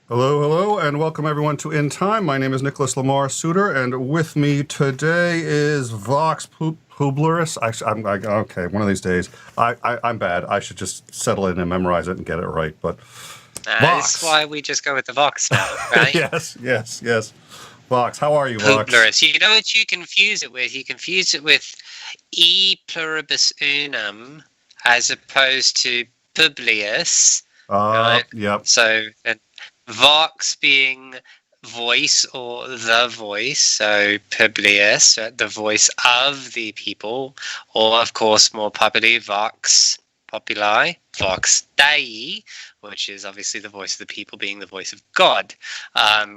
Hello, hello, and welcome everyone to In Time. My name is Nicholas Lamar Suter, and with me today is Vox Publiris. Okay, one of these days. I'm bad. I should just settle in and memorize it and get it right. But This is Vox. why we just go with the Vox now, right? yes. Vox, how are you, Vox? Publiris. You know what you confuse it with? You confuse it with e pluribus unum as opposed to Publius. Right? Yep. So Vox being voice or the voice, so Publius, the voice of the people, or of course more popularly Vox Populi, Vox Dei, which is obviously the voice of the people being the voice of God,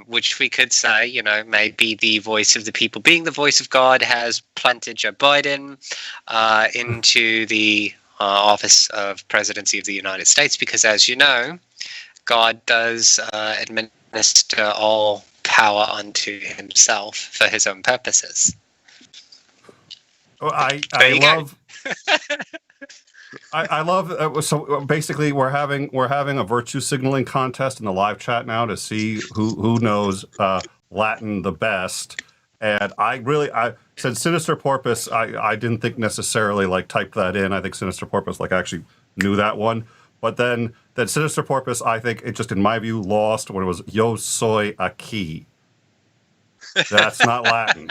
which we could say, maybe the voice of the people being the voice of God has planted Joe Biden into the office of presidency of the United States, because as you know, God does administer all power unto himself for his own purposes. Well, I love. So basically, we're having a virtue signaling contest in the live chat now to see who knows Latin the best. And I said Sinister Porpoise. I didn't think necessarily type that in. I think Sinister Porpoise actually knew that one. But then that Sinister Porpoise, I think it just in my view lost when it was Yo soy aquí. That's not Latin.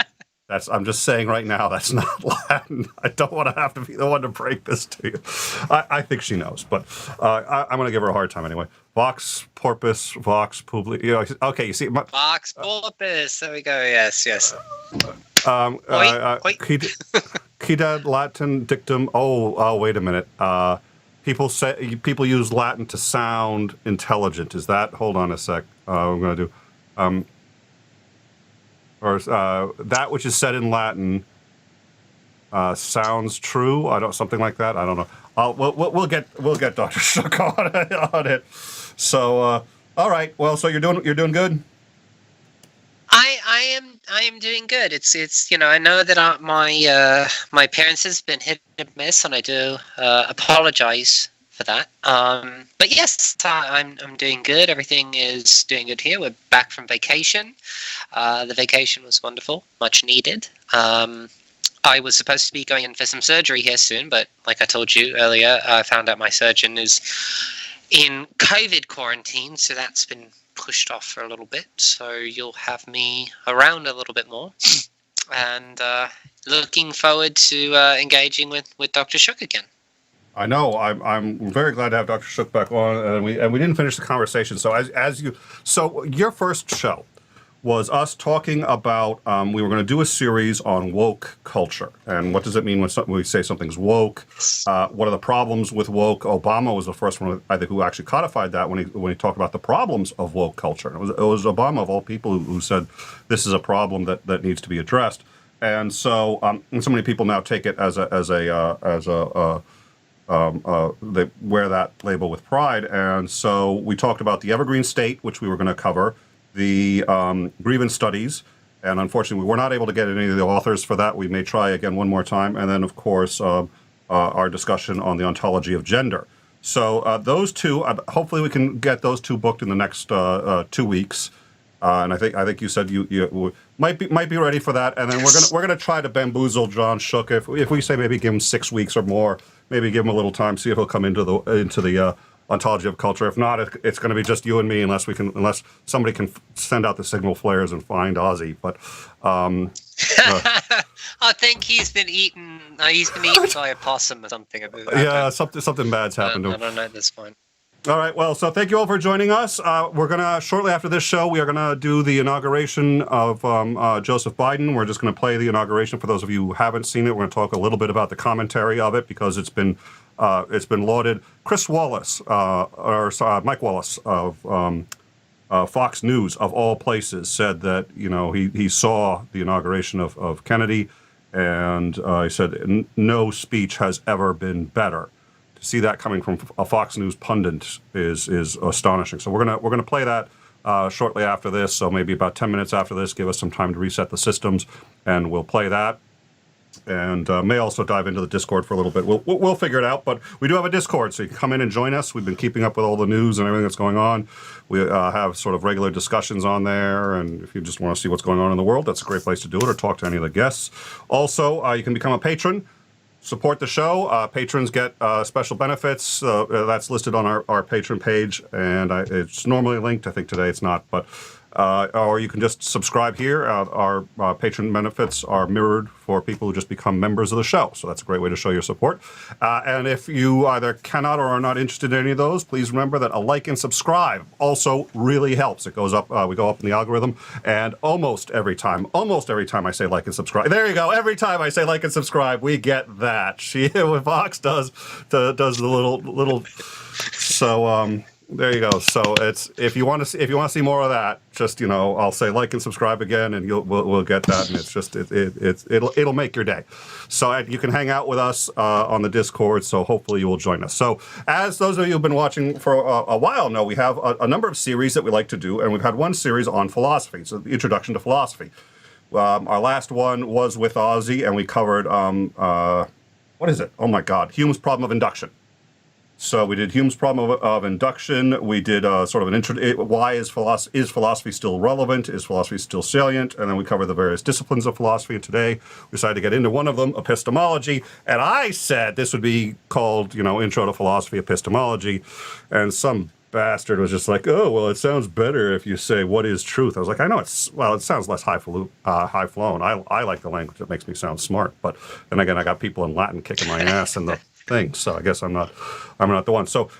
I'm just saying right now, that's not Latin. I don't want to have to be the one to break this to you. I think she knows, but I'm going to give her a hard time anyway. Vox Porpoise, Vox Publi. Okay, you see. Vox Porpoise. There we go. Yes. Quidad Latin dictum. Oh, wait a minute. People use Latin to sound intelligent. Is that? Hold on a sec. I'm going to do. Or that which is said in Latin sounds true. Something like that. I don't know. We'll get Dr. Shook on it. So all right. Well, so you're doing good. I am doing good. It's I know that my appearance has been hit and miss, and I do apologize for that. But yes, I'm doing good. Everything is doing good here. We're back from vacation. The vacation was wonderful, much needed. I was supposed to be going in for some surgery here soon, but like I told you earlier, I found out my surgeon is in COVID quarantine, so that's been pushed off for a little bit. So you'll have me around a little bit more, and looking forward to engaging with Dr. Shook again. I know. I'm very glad to have Dr. Shook back on, and we didn't finish the conversation. So so your first show was us talking about we were going to do a series on woke culture and what does it mean when we say something's woke. What are the problems with woke? Obama was the first one I think who actually codified that when he talked about the problems of woke culture. And it was Obama of all people who said this is a problem that needs to be addressed. And so and so many people now take it they wear that label with pride. And so we talked about the Evergreen State, which we were going to cover, the grievance studies, and unfortunately we were not able to get any of the authors for that. We may try again one more time. And then, of course, our discussion on the ontology of gender. So those two, hopefully we can get those two booked in the next 2 weeks. And I think you said you might be ready for that. And then we're gonna try to bamboozle John Shook if we say maybe give him 6 weeks or more, maybe give him a little time, see if he'll come into the ontology of culture. If not, it's going to be just you and me unless somebody can send out the signal flares and find Ozzy. But I think he's been eaten. He's been eaten by a possum or something. Yeah, something bad's happened to him. I don't know at this point. All right. Well, so thank you all for joining us. We're going to, shortly after this show, we are going to do the inauguration of Joseph Biden. We're just going to play the inauguration for those of you who haven't seen it. We're going to talk a little bit about the commentary of it because it's been lauded. Chris Wallace, Mike Wallace of Fox News, of all places, said that, he saw the inauguration of Kennedy, and he said no speech has ever been better. To see that coming from a Fox News pundit is astonishing. So we're gonna play that shortly after this. So maybe about 10 minutes after this, give us some time to reset the systems, and we'll play that. and may also dive into the Discord for a little bit. We'll figure it out, but we do have a Discord, so you can come in and join us. We've been keeping up with all the news and everything that's going on. We have sort of regular discussions on there, and if you just want to see what's going on in the world, that's a great place to do it, or talk to any of the guests. Also, you can become a patron. Support the show. Patrons get special benefits. That's listed on our patron page, and it's normally linked. I think today it's not, but or you can just subscribe here. Our patron benefits are mirrored for people who just become members of the show, so that's a great way to show your support. And if you either cannot or are not interested in any of those, please remember that a like and subscribe also really helps. It goes up. We go up in the algorithm, and almost every time I say like and subscribe, there you go. Every time I say like and subscribe, we get that. What Vox does the little. So there you go. So it's if you want to see more of that, just I'll say like and subscribe again, and we'll get that, and it's just it'll make your day. So you can hang out with us on the Discord. So hopefully you will join us. So as those of you who've been watching for a while know, we have a number of series that we like to do, and we've had one series on philosophy. So the introduction to philosophy. Our last one was with Ozzy, and we covered what is it? Oh my God, Hume's problem of induction. So we did Hume's problem of induction. We did sort of an intro. Why is philosophy still relevant? Is philosophy still salient? And then we covered the various disciplines of philosophy. And today we decided to get into one of them, epistemology. And I said this would be called, Intro to Philosophy, Epistemology. And some bastard was just like, oh, well, it sounds better if you say what is truth. I was like, I know it sounds less high flown. I like the language that makes me sound smart. But then again, I got people in Latin kicking my ass in the thing, so I guess I'm not the one. So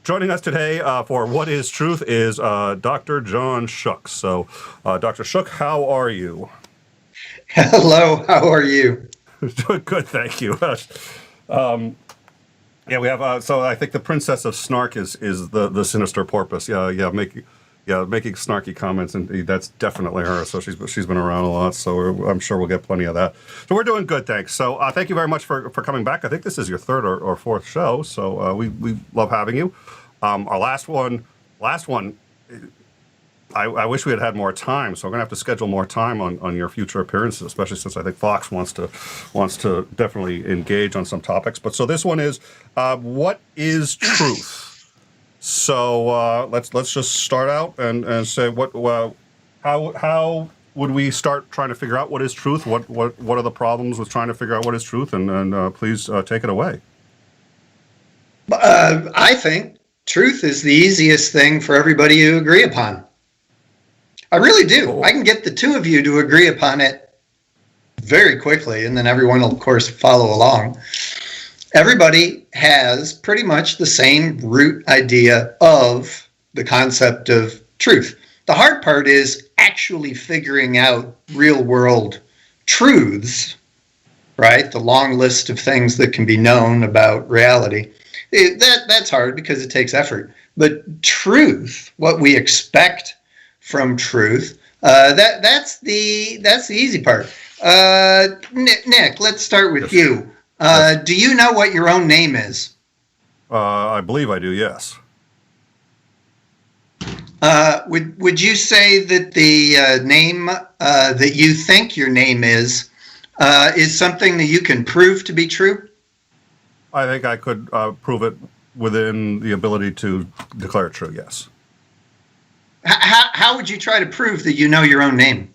joining us today for What is Truth is Dr. John Shook. So Dr. Shook, how are you? Hello, how are you? Doing good, thank you. Yeah, we have. So I think the Princess of Snark is the sinister porpoise. Yeah, making snarky comments, and that's definitely her. So she's been around a lot. So I'm sure we'll get plenty of that. So we're doing good, thanks. So thank you very much for coming back. I think this is your third or fourth show. So we love having you. Our last one. I wish we had more time, so we're gonna have to schedule more time on your future appearances, especially since I think Fox wants to definitely engage on some topics. But so this one is what is truth? So let's just start out and say how would we start trying to figure out what is truth? What are the problems with trying to figure out what is truth? And please take it away. I think truth is the easiest thing for everybody to agree upon. I really do. Cool. I can get the two of you to agree upon it very quickly, and then everyone will, of course, follow along. Everybody has pretty much the same root idea of the concept of truth. The hard part is actually figuring out real-world truths, right? The long list of things that can be known about reality. That's hard because it takes effort. But truth, what we expect from truth, that's the easy part. Nick, let's start with you. Do you know what your own name is? I believe I do, yes. Would you say that the name that you think your name is something that you can prove to be true? I think I could prove it within the ability to declare it true, yes. How would you try to prove that you know your own name?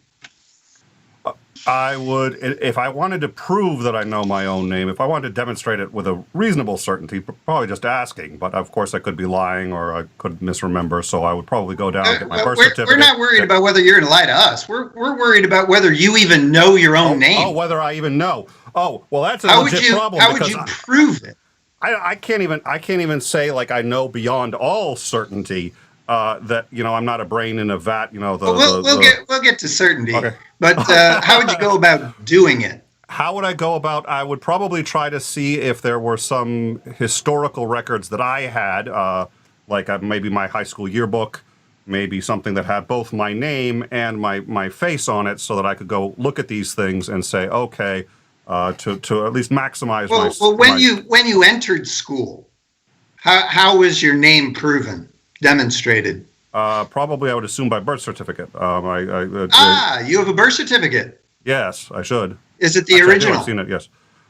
I would, if I wanted to prove that I know my own name, if I wanted to demonstrate it with a reasonable certainty, probably just asking. But of course, I could be lying or I could misremember. So I would probably go down and get my birth certificate. We're not worried about whether you're going to lie to us. We're worried about whether you even know your own name. Oh, whether I even know. Oh, well, that's a legit problem. How would you prove it? I can't even say like I know beyond all certainty. That I'm not a brain in a vat. We'll get to certainty. Okay. But how would you go about doing it? How would I go about? I would probably try to see if there were some historical records that I had, like maybe my high school yearbook, maybe something that had both my name and my face on it, so that I could go look at these things and say, okay, to at least maximize. Well, when you entered school, how was your name proven? Demonstrated? Probably, I would assume by birth certificate. You have a birth certificate. Yes, I should. Is it the Actually, original? I've seen it. Yes.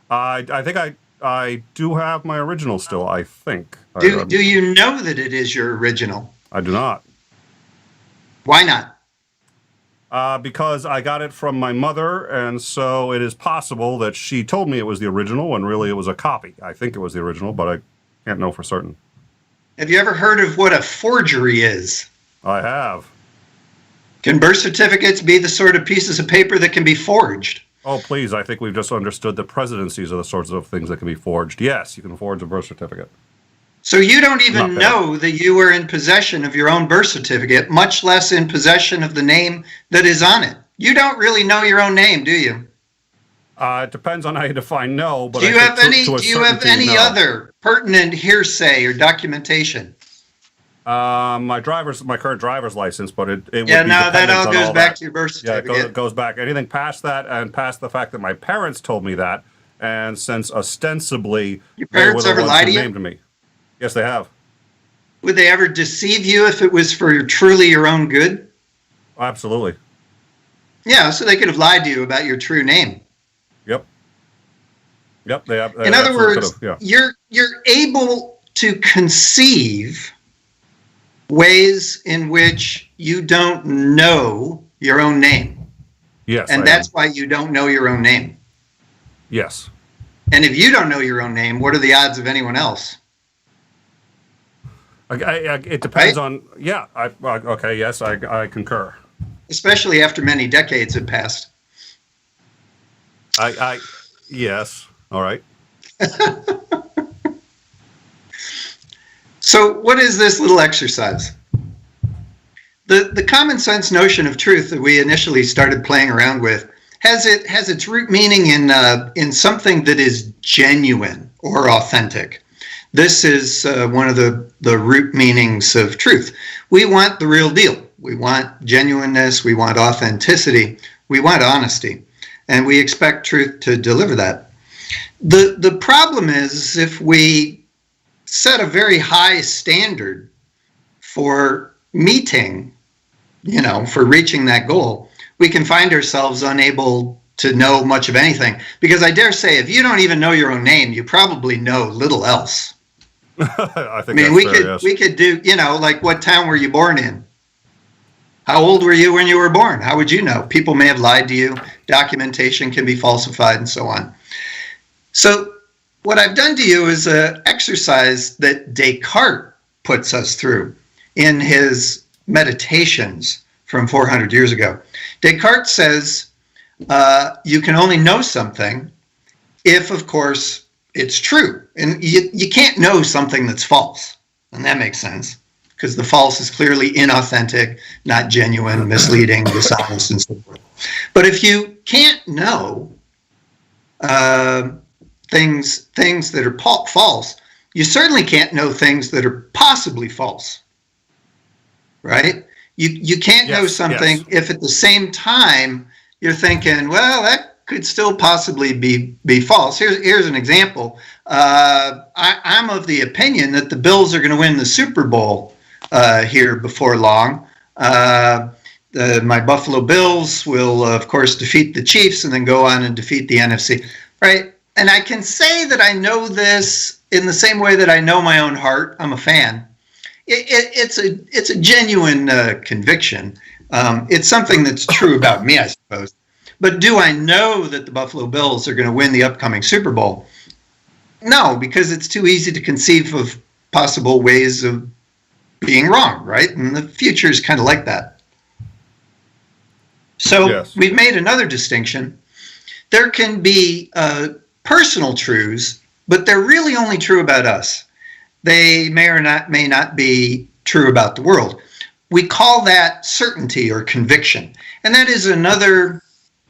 I think I do have my original still. I think. Do you know that it is your original? I do not. Why not? Because I got it from my mother, and so it is possible that she told me it was the original, and really it was a copy. I think it was the original, but I can't know for certain. Have you ever heard of what a forgery is? I have. Can birth certificates be the sort of pieces of paper that can be forged? Oh, please, I think we've just understood that presidencies are the sorts of things that can be forged. Yes, you can forge a birth certificate. So you don't even Not bad. know that you were in possession of your own birth certificate, much less in possession of the name that is on it. You don't really know your own name, do you? It depends on how you define no, but Do you I have think any? to a Do you have certainty, any no. other pertinent hearsay or documentation? My current driver's license, but it would Yeah, be no, that dependent all on goes all back that. to your birth Yeah, certificate. it goes back. Anything past that and past the fact that my parents told me that, and since ostensibly Your they were parents the ever ones lie who to you? named me. Yes, they have. Would they ever deceive you if it was for truly your own good? Absolutely. Yeah, so they could have lied to you about your true name. Yep. Yep. They have. In other absolutely words, could have, yeah. you're able to conceive ways in which you don't know your own name. Yes. And I that's am. why you don't know your own name. Yes. And if you don't know your own name, what are the odds of anyone else? It depends Right? on. Yeah. Okay. Yes. I concur. Especially after many decades have passed. Yes. All right. So what is this little exercise? The common sense notion of truth that we initially started playing around with has its root meaning in something that is genuine or authentic. This is one of the root meanings of truth. We want the real deal. We want genuineness. We want authenticity. We want honesty. And we expect truth to deliver that. The problem is if we set a very high standard for meeting, for reaching that goal, we can find ourselves unable to know much of anything. Because I dare say, if you don't even know your own name, you probably know little else. I think. I mean, that's fair, yes. we could do, like what town were you born in? How old were you when you were born? How would you know? People may have lied to you. Documentation can be falsified and so on. So what I've done to you is an exercise that Descartes puts us through in his Meditations from 400 years ago. Descartes says you can only know something if, of course, it's true. And you can't know something that's false. And that makes sense, because the false is clearly inauthentic, not genuine, misleading, dishonest, and so forth. But if you can't know things that are false, you certainly can't know things that are possibly false, right? You can't know something if at the same time you're thinking, well, that could still possibly be false. Here's an example. I'm of the opinion that the Bills are going to win the Super Bowl here before long. My Buffalo Bills will, of course, defeat the Chiefs and then go on and defeat the NFC, right? And I can say that I know this in the same way that I know my own heart. I'm a fan. It's a genuine conviction. It's something that's true about me, I suppose. But do I know that the Buffalo Bills are going to win the upcoming Super Bowl? No, because it's too easy to conceive of possible ways of being wrong, right? And the future is kind of like that. So we've made another distinction. There can be personal truths, but they're really only true about us. They may not be true about the world. We call that certainty or conviction. And that is another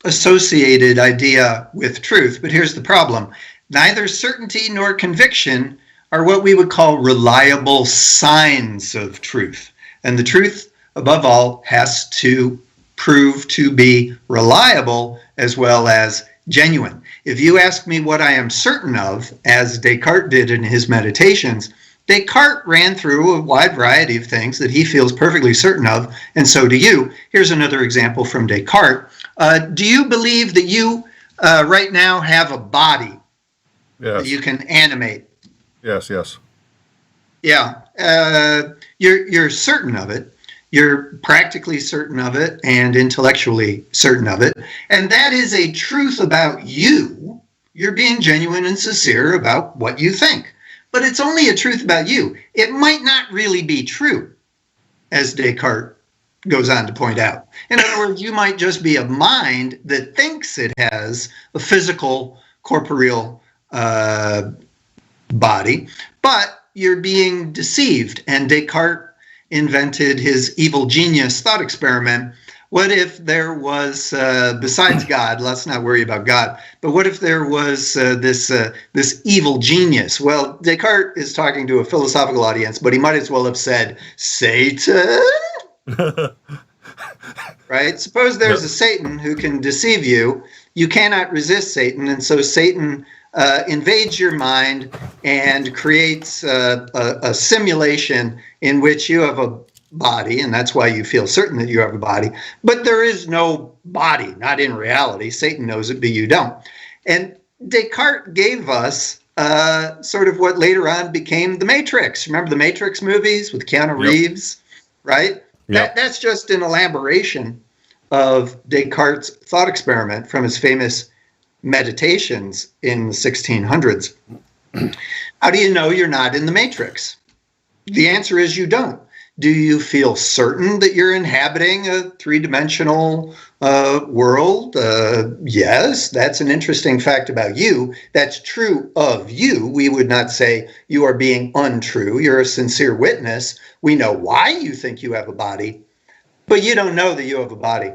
associated idea with truth. But here's the problem. Neither certainty nor conviction are what we would call reliable signs of truth. And the truth, above all, has to prove to be reliable as well as genuine. If you ask me what I am certain of, as Descartes did in his Meditations, Descartes ran through a wide variety of things that he feels perfectly certain of, and so do you. Here's another example from Descartes. Do you believe that you right now have a body that Yes. you can animate? Yes. Yes. Yeah. You're certain of it. You're practically certain of it and intellectually certain of it. And that is a truth about you. You're being genuine and sincere about what you think. But it's only a truth about you. It might not really be true, as Descartes goes on to point out. In other words, you might just be a mind that thinks it has a physical, corporeal body, but you're being deceived. And Descartes invented his evil genius thought experiment. What if there was, besides God, let's not worry about God, but what if there was this evil genius? Well, Descartes is talking to a philosophical audience, but he might as well have said, Satan? Right? Suppose there's a Satan who can deceive you. You cannot resist Satan, and so Satan invades your mind and creates a simulation in which you have a body, and that's why you feel certain that you have a body, but there is no body, not in reality. Satan knows it, but you don't. And Descartes gave us sort of what later on became the Matrix. Remember the Matrix movies with Keanu Reeves, right? Yep. That's just an elaboration of Descartes' thought experiment from his famous meditations in the 1600s. How do you know you're not in the Matrix? The answer is you don't. Do you feel certain that you're inhabiting a three-dimensional world? Yes, that's an interesting fact about you. That's true of you. We would not say you are being untrue. You're a sincere witness. We know why you think you have a body, but you don't know that you have a body.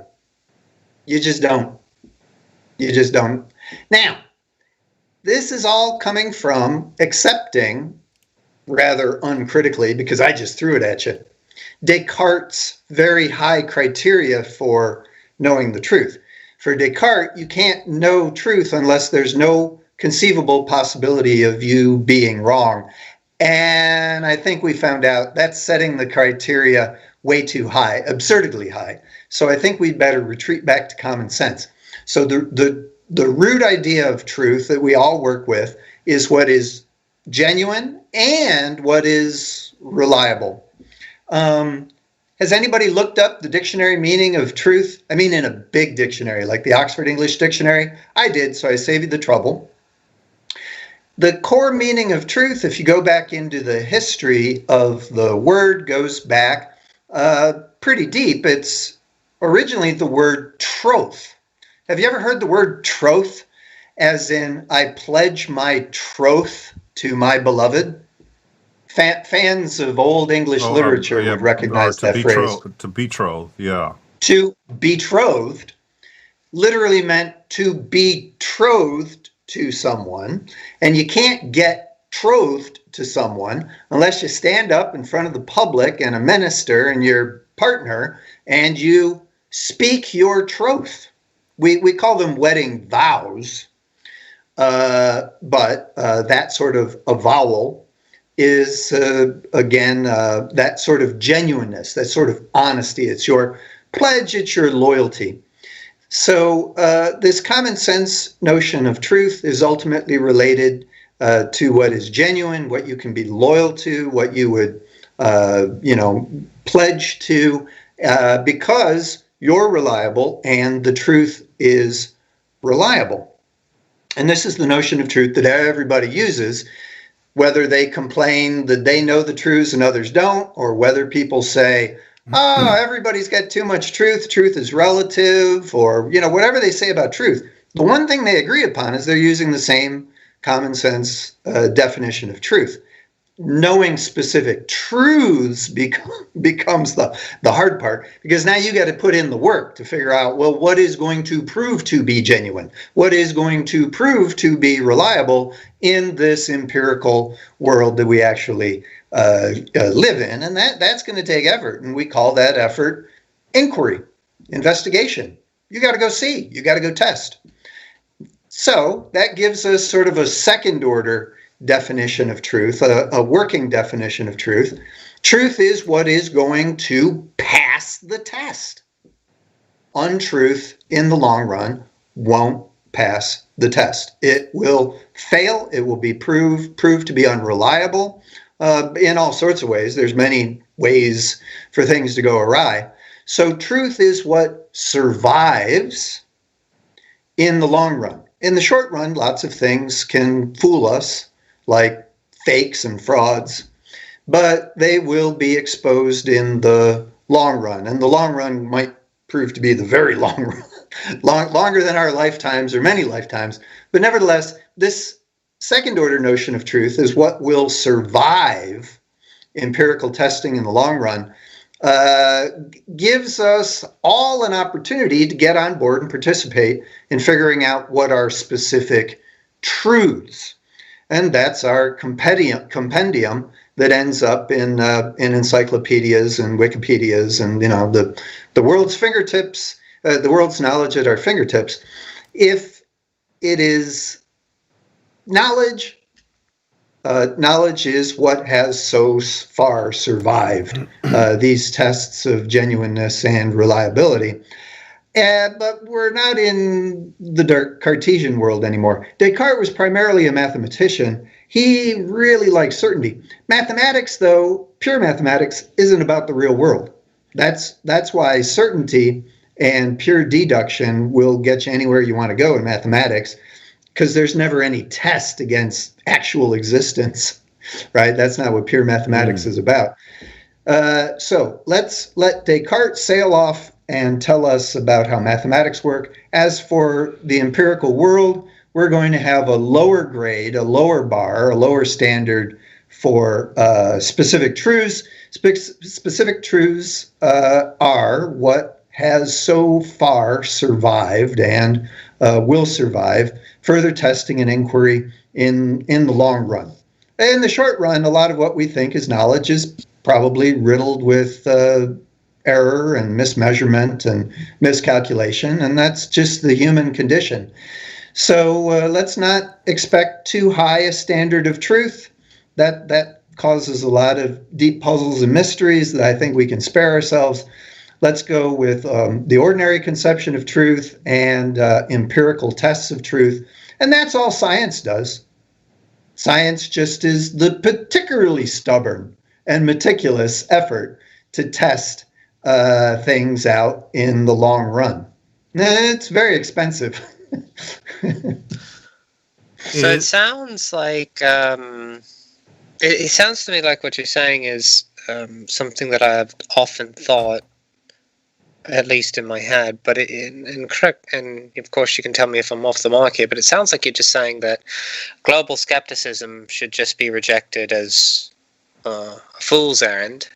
You just don't. You just don't. Now, this is all coming from accepting, rather uncritically, because I just threw it at you, Descartes' very high criteria for knowing the truth. For Descartes, you can't know truth unless there's no conceivable possibility of you being wrong. And I think we found out that's setting the criteria way too high, absurdly high. So I think we'd better retreat back to common sense. So the root idea of truth that we all work with is what is genuine and what is reliable. Has anybody looked up the dictionary meaning of truth? I mean, in a big dictionary, like the Oxford English Dictionary? I did, so I save you the trouble. The core meaning of truth, if you go back into the history of the word, goes back pretty deep. It's originally the word troth. Have you ever heard the word troth, as in, I pledge my troth to my beloved? Fans of old English literature would recognize that phrase. To betroth, yeah. To betrothed literally meant to be betrothed to someone, and you can't get betrothed to someone unless you stand up in front of the public and a minister and your partner and you speak your troth. We call them wedding vows, but that sort of avowal is, again, that sort of genuineness, that sort of honesty. It's your pledge, it's your loyalty. So this common sense notion of truth is ultimately related to what is genuine, what you can be loyal to, what you would, pledge to, because you're reliable and the truth is reliable. And this is the notion of truth that everybody uses, whether they complain that they know the truths and others don't, or whether people say, oh, everybody's got too much truth, truth is relative, or, whatever they say about truth. The one thing they agree upon is they're using the same common sense definition of truth. Knowing specific truths becomes the hard part, because now you got to put in the work to figure out, well, what is going to prove to be genuine? What is going to prove to be reliable in this empirical world that we actually live in? And that's going to take effort, and we call that effort inquiry, investigation. You got to go see, you got to go test. So that gives us sort of a second order definition of truth, a working definition of truth. Truth is what is going to pass the test. untruth in the long run won't pass the test. It will fail. It will be proved to be unreliable in all sorts of ways. There's many ways for things to go awry. So truth is what survives in the long run. In the short run, lots of things can fool us, like fakes and frauds, but they will be exposed in the long run. And the long run might prove to be the very long run, longer than our lifetimes or many lifetimes. But nevertheless, this second order notion of truth is what will survive empirical testing in the long run, gives us all an opportunity to get on board and participate in figuring out what are specific truths. And that's our compendium that ends up in encyclopedias and Wikipedias and, the world's fingertips, the world's knowledge at our fingertips. If it is knowledge, knowledge is what has so far survived these tests of genuineness and reliability. But we're not in the dark Cartesian world anymore. Descartes was primarily a mathematician. He really liked certainty. Mathematics, though, pure mathematics, isn't about the real world. That's why certainty and pure deduction will get you anywhere you want to go in mathematics, because there's never any test against actual existence, right? That's not what pure mathematics is about. So let's let Descartes sail off and tell us about how mathematics work. As for the empirical world, we're going to have a lower grade, a lower bar, a lower standard for specific truths. Specific truths are what has so far survived and will survive further testing and inquiry in the long run. In the short run, a lot of what we think is knowledge is probably riddled with error and mismeasurement and miscalculation, and that's just the human condition. So let's not expect too high a standard of truth. That causes a lot of deep puzzles and mysteries that I think we can spare ourselves. Let's go with the ordinary conception of truth and empirical tests of truth. And that's all science does. Science just is the particularly stubborn and meticulous effort to test things out in the long run. It's very expensive. So it sounds like it sounds to me like what you're saying is something that I've often thought, at least in my head, but correct, and of course you can tell me if I'm off the mark here, but it sounds like you're just saying that global skepticism should just be rejected as a fool's errand,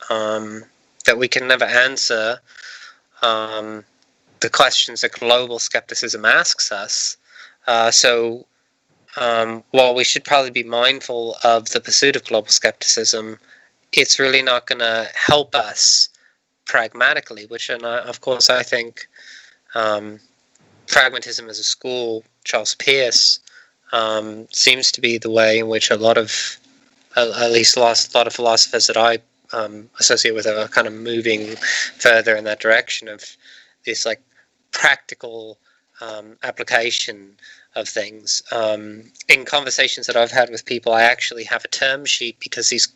that we can never answer the questions that global skepticism asks us. So while we should probably be mindful of the pursuit of global skepticism, it's really not going to help us pragmatically, which, and of course, I think pragmatism as a school, Charles Peirce, seems to be the way in which a lot of, at least a lot of philosophers that I associate with are kind of moving further in that direction of this like practical application of things. In conversations that I've had with people, I actually have a term sheet because these,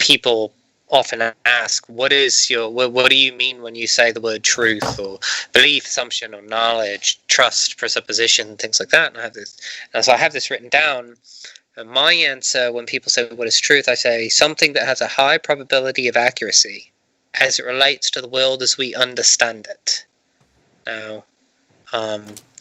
people often ask, what do you mean when you say the word truth or belief, assumption, or knowledge, trust, presupposition, things like that? And so I have this written down. And my answer when people say what is truth, I say something that has a high probability of accuracy as it relates to the world as we understand it. Now,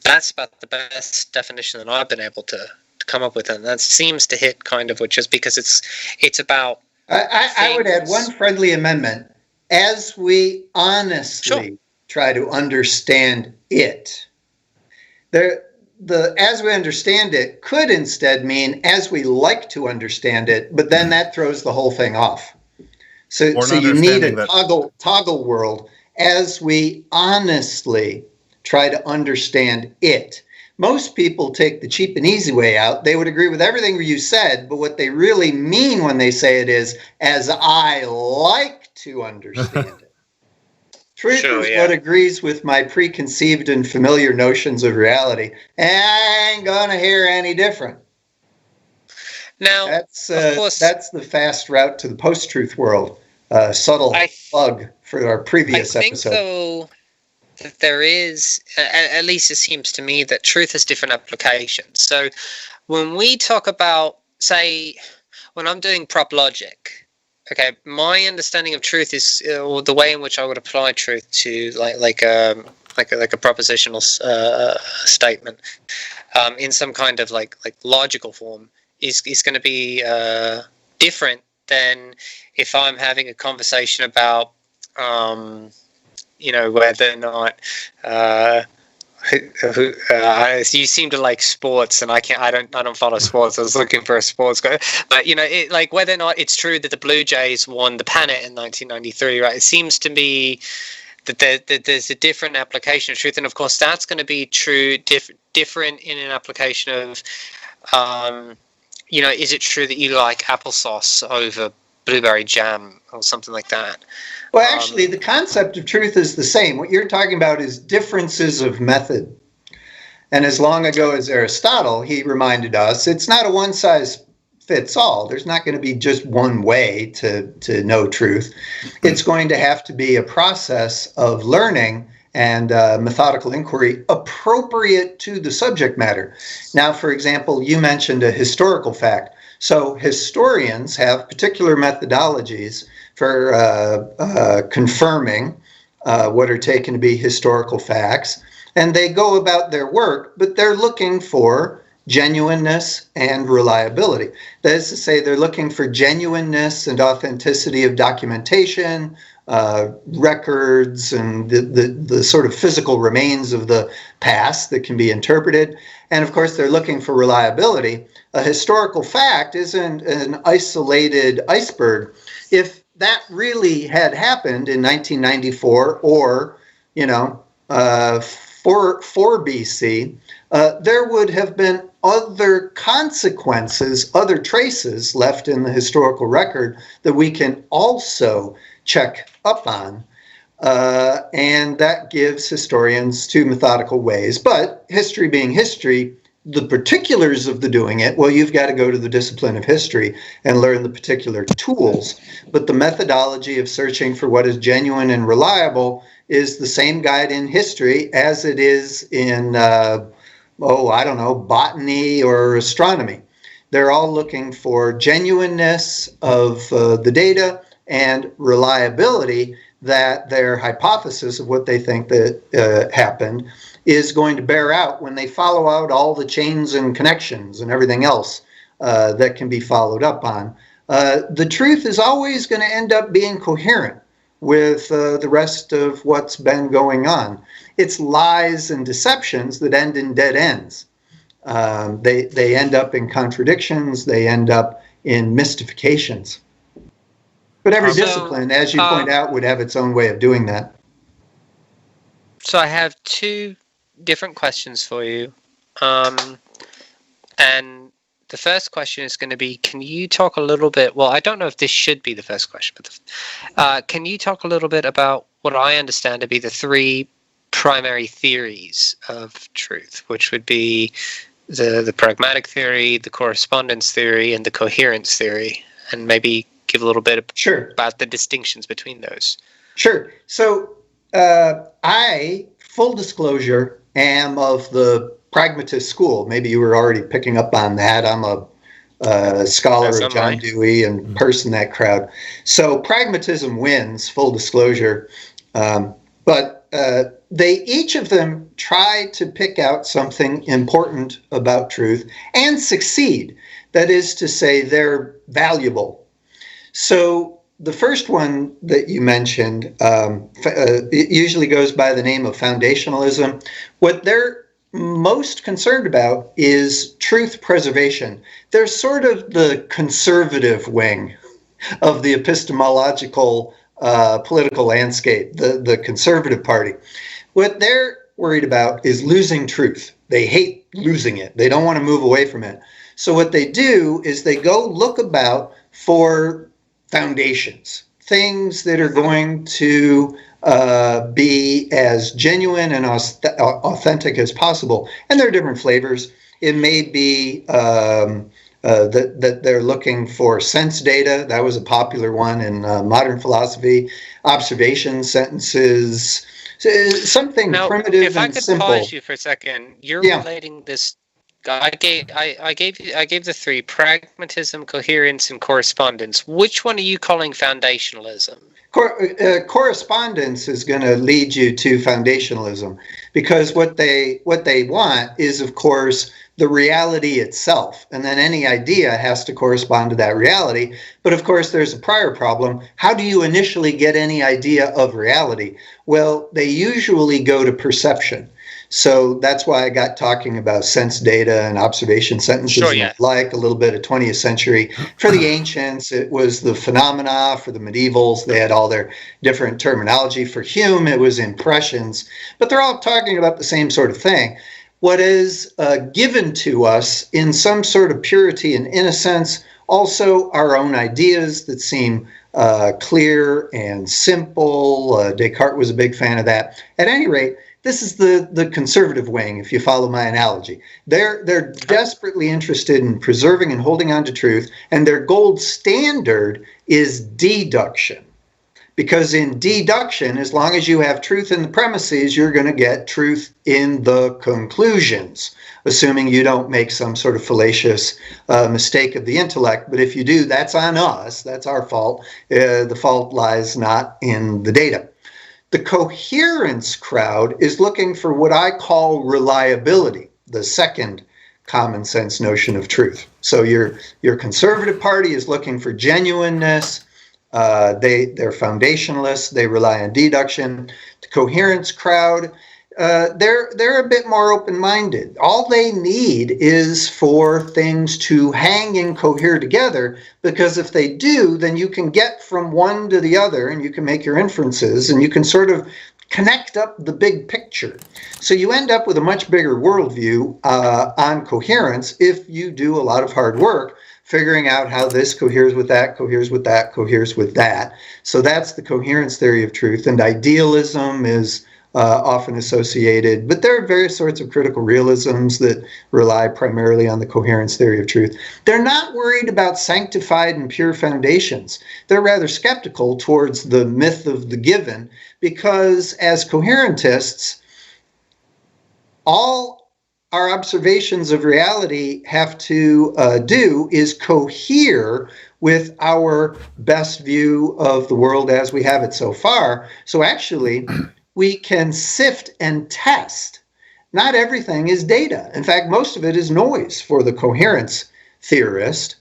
that's about the best definition that I've been able to come up with, and that seems to hit kind of, which is because it's about. I would add one friendly amendment: as we honestly try to understand it. As we understand it could instead mean as we like to understand it, but then that throws the whole thing off. So you need a toggle world as we honestly try to understand it. Most people take the cheap and easy way out. They would agree with everything you said, but what they really mean when they say it is, as I like to understand it. Truth Sure, is yeah. what agrees with my preconceived and familiar notions of reality, and I ain't gonna hear any different. Now, of course, That's the fast route to the post-truth world. Subtle I plug for our I previous think episode. though that there is, at least it seems to me, that truth has different applications. So when we talk about, say, when I'm doing prop logic, okay, my understanding of truth is, or the way in which I would apply truth to like a propositional statement, in some kind of like logical form, is going to be different than if I'm having a conversation about whether or not you seem to like sports, and I don't follow sports. I was looking for a sports guy, but like whether or not it's true that the Blue Jays won the pennant in 1993, right? It seems to me that there's a different application of truth, and of course that's going to be true different in an application of is it true that you like applesauce over blueberry jam or something like that? Well, actually, the concept of truth is the same. What you're talking about is differences of method. And as long ago as Aristotle, he reminded us it's not a one size fits all. There's not going to be just one way to know truth. It's going to have to be a process of learning and methodical inquiry appropriate to the subject matter. Now, for example, you mentioned a historical fact. So historians have particular methodologies for confirming what are taken to be historical facts. And they go about their work, but they're looking for genuineness and reliability. That is to say, they're looking for genuineness and authenticity of documentation, records, and the sort of physical remains of the past that can be interpreted. And of course, they're looking for reliability. A historical fact isn't an isolated iceberg. If that really had happened in 1994 or, 4 BC, there would have been other consequences, other traces left in the historical record that we can also check up on. And that gives historians two methodical ways. But history being history, the particulars of the doing it, well, you've got to go to the discipline of history and learn the particular tools. But the methodology of searching for what is genuine and reliable is the same guide in history as it is in, botany or astronomy. They're all looking for genuineness of the data and reliability that their hypothesis of what they think that happened is going to bear out when they follow out all the chains and connections and everything else that can be followed up on. The truth is always going to end up being coherent with the rest of what's been going on. It's lies and deceptions that end in dead ends. They end up in contradictions. They end up in mystifications. But every discipline, as you point out, would have its own way of doing that. So I have two different questions for you. And the first question is going to be, can you talk a little bit, well, I don't know if this should be the first question, but can you talk a little bit about what I understand to be the three primary theories of truth, which would be the pragmatic theory, the correspondence theory, and the coherence theory, and maybe give a little bit about the distinctions between those. Sure. So I, full disclosure, am of the pragmatist school. Maybe you were already picking up on that. I'm a scholar of John Dewey and person that crowd. So pragmatism wins, full disclosure. But they each of them try to pick out something important about truth and succeed. That is to say, they're valuable. So the first one that you mentioned, it usually goes by the name of foundationalism. What they're most concerned about is truth preservation. They're sort of the conservative wing of the epistemological political landscape, the conservative party. What they're worried about is losing truth. They hate losing it. They don't want to move away from it. So what they do is they go look about for foundations, things that are going to be as genuine and authentic as possible. And there are different flavors. It may be that they're looking for sense data. That was a popular one in modern philosophy. Observation sentences, something Now, primitive if I and could simple. pause you for a second, you're Yeah. relating this. I gave the three: pragmatism, coherence, and correspondence. Which one are you calling foundationalism? Correspondence is going to lead you to foundationalism, because what they want is, of course, the reality itself, and then any idea has to correspond to that reality. But of course, there's a prior problem. How do you initially get any idea of reality? Well, they usually go to perception. So that's why I got talking about sense data and observation sentences, Sure, yeah. like a little bit of 20th century. For the ancients, it was the phenomena. For the medievals, they had all their different terminology. For Hume, it was impressions. But they're all talking about the same sort of thing. What is given to us in some sort of purity and innocence, also our own ideas that seem clear and simple. Descartes was a big fan of that. At any rate, this is the conservative wing, if you follow my analogy. They're desperately interested in preserving and holding on to truth, and their gold standard is deduction. Because in deduction, as long as you have truth in the premises, you're going to get truth in the conclusions, assuming you don't make some sort of fallacious mistake of the intellect. But if you do, that's on us. That's our fault. The fault lies not in the data. The coherence crowd is looking for what I call reliability, the second common sense notion of truth. So your conservative party is looking for genuineness. They're foundationalists. They rely on deduction. The coherence crowd, they're a bit more open-minded. All they need is for things to hang and cohere together, because if they do, then you can get from one to the other, and you can make your inferences, and you can sort of connect up the big picture. So you end up with a much bigger worldview on coherence if you do a lot of hard work figuring out how this coheres with that, coheres with that, coheres with that. So that's the coherence theory of truth. And idealism is often associated, but there are various sorts of critical realisms that rely primarily on the coherence theory of truth. They're not worried about sanctified and pure foundations. They're rather skeptical towards the myth of the given, because as coherentists, all our observations of reality have to do is cohere with our best view of the world as we have it so far. So actually, we can sift and test. Not everything is data. In fact, most of it is noise for the coherence theorist.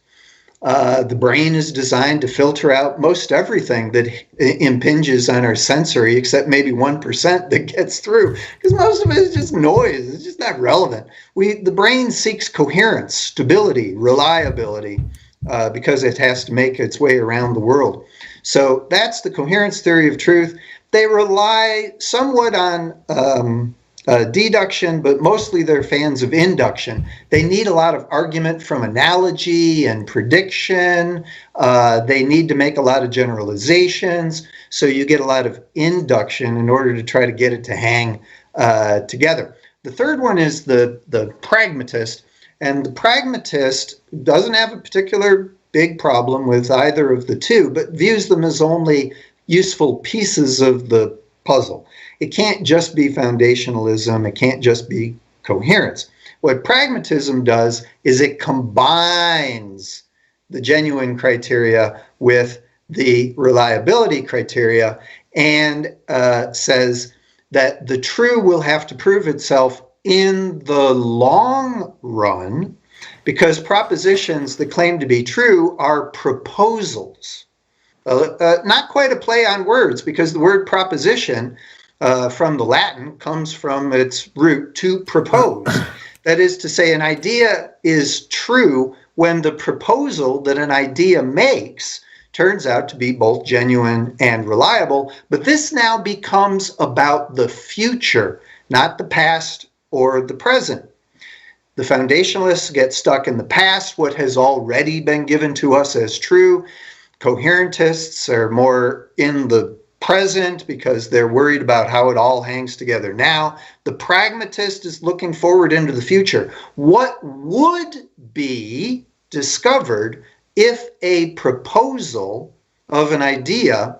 The brain is designed to filter out most everything that impinges on our sensory, except maybe 1% that gets through, because most of it is just noise. It's just not relevant. The brain seeks coherence, stability, reliability, because it has to make its way around the world. So that's the coherence theory of truth. They rely somewhat on deduction, but mostly they're fans of induction. They need a lot of argument from analogy and prediction. They need to make a lot of generalizations. So you get a lot of induction in order to try to get it to hang together. The third one is the pragmatist. And the pragmatist doesn't have a particular big problem with either of the two, but views them as only useful pieces of the puzzle. It can't just be foundationalism. It can't just be coherence. What pragmatism does is it combines the genuine criteria with the reliability criteria, and says that the true will have to prove itself in the long run, because propositions that claim to be true are proposals. Not quite a play on words, because the word proposition from the Latin comes from its root to propose. That is to say, an idea is true when the proposal that an idea makes turns out to be both genuine and reliable. But this now becomes about the future, not the past or the present. The foundationalists get stuck in the past, what has already been given to us as true. Coherentists are more in the present because they're worried about how it all hangs together now. The pragmatist is looking forward into the future. What would be discovered if a proposal of an idea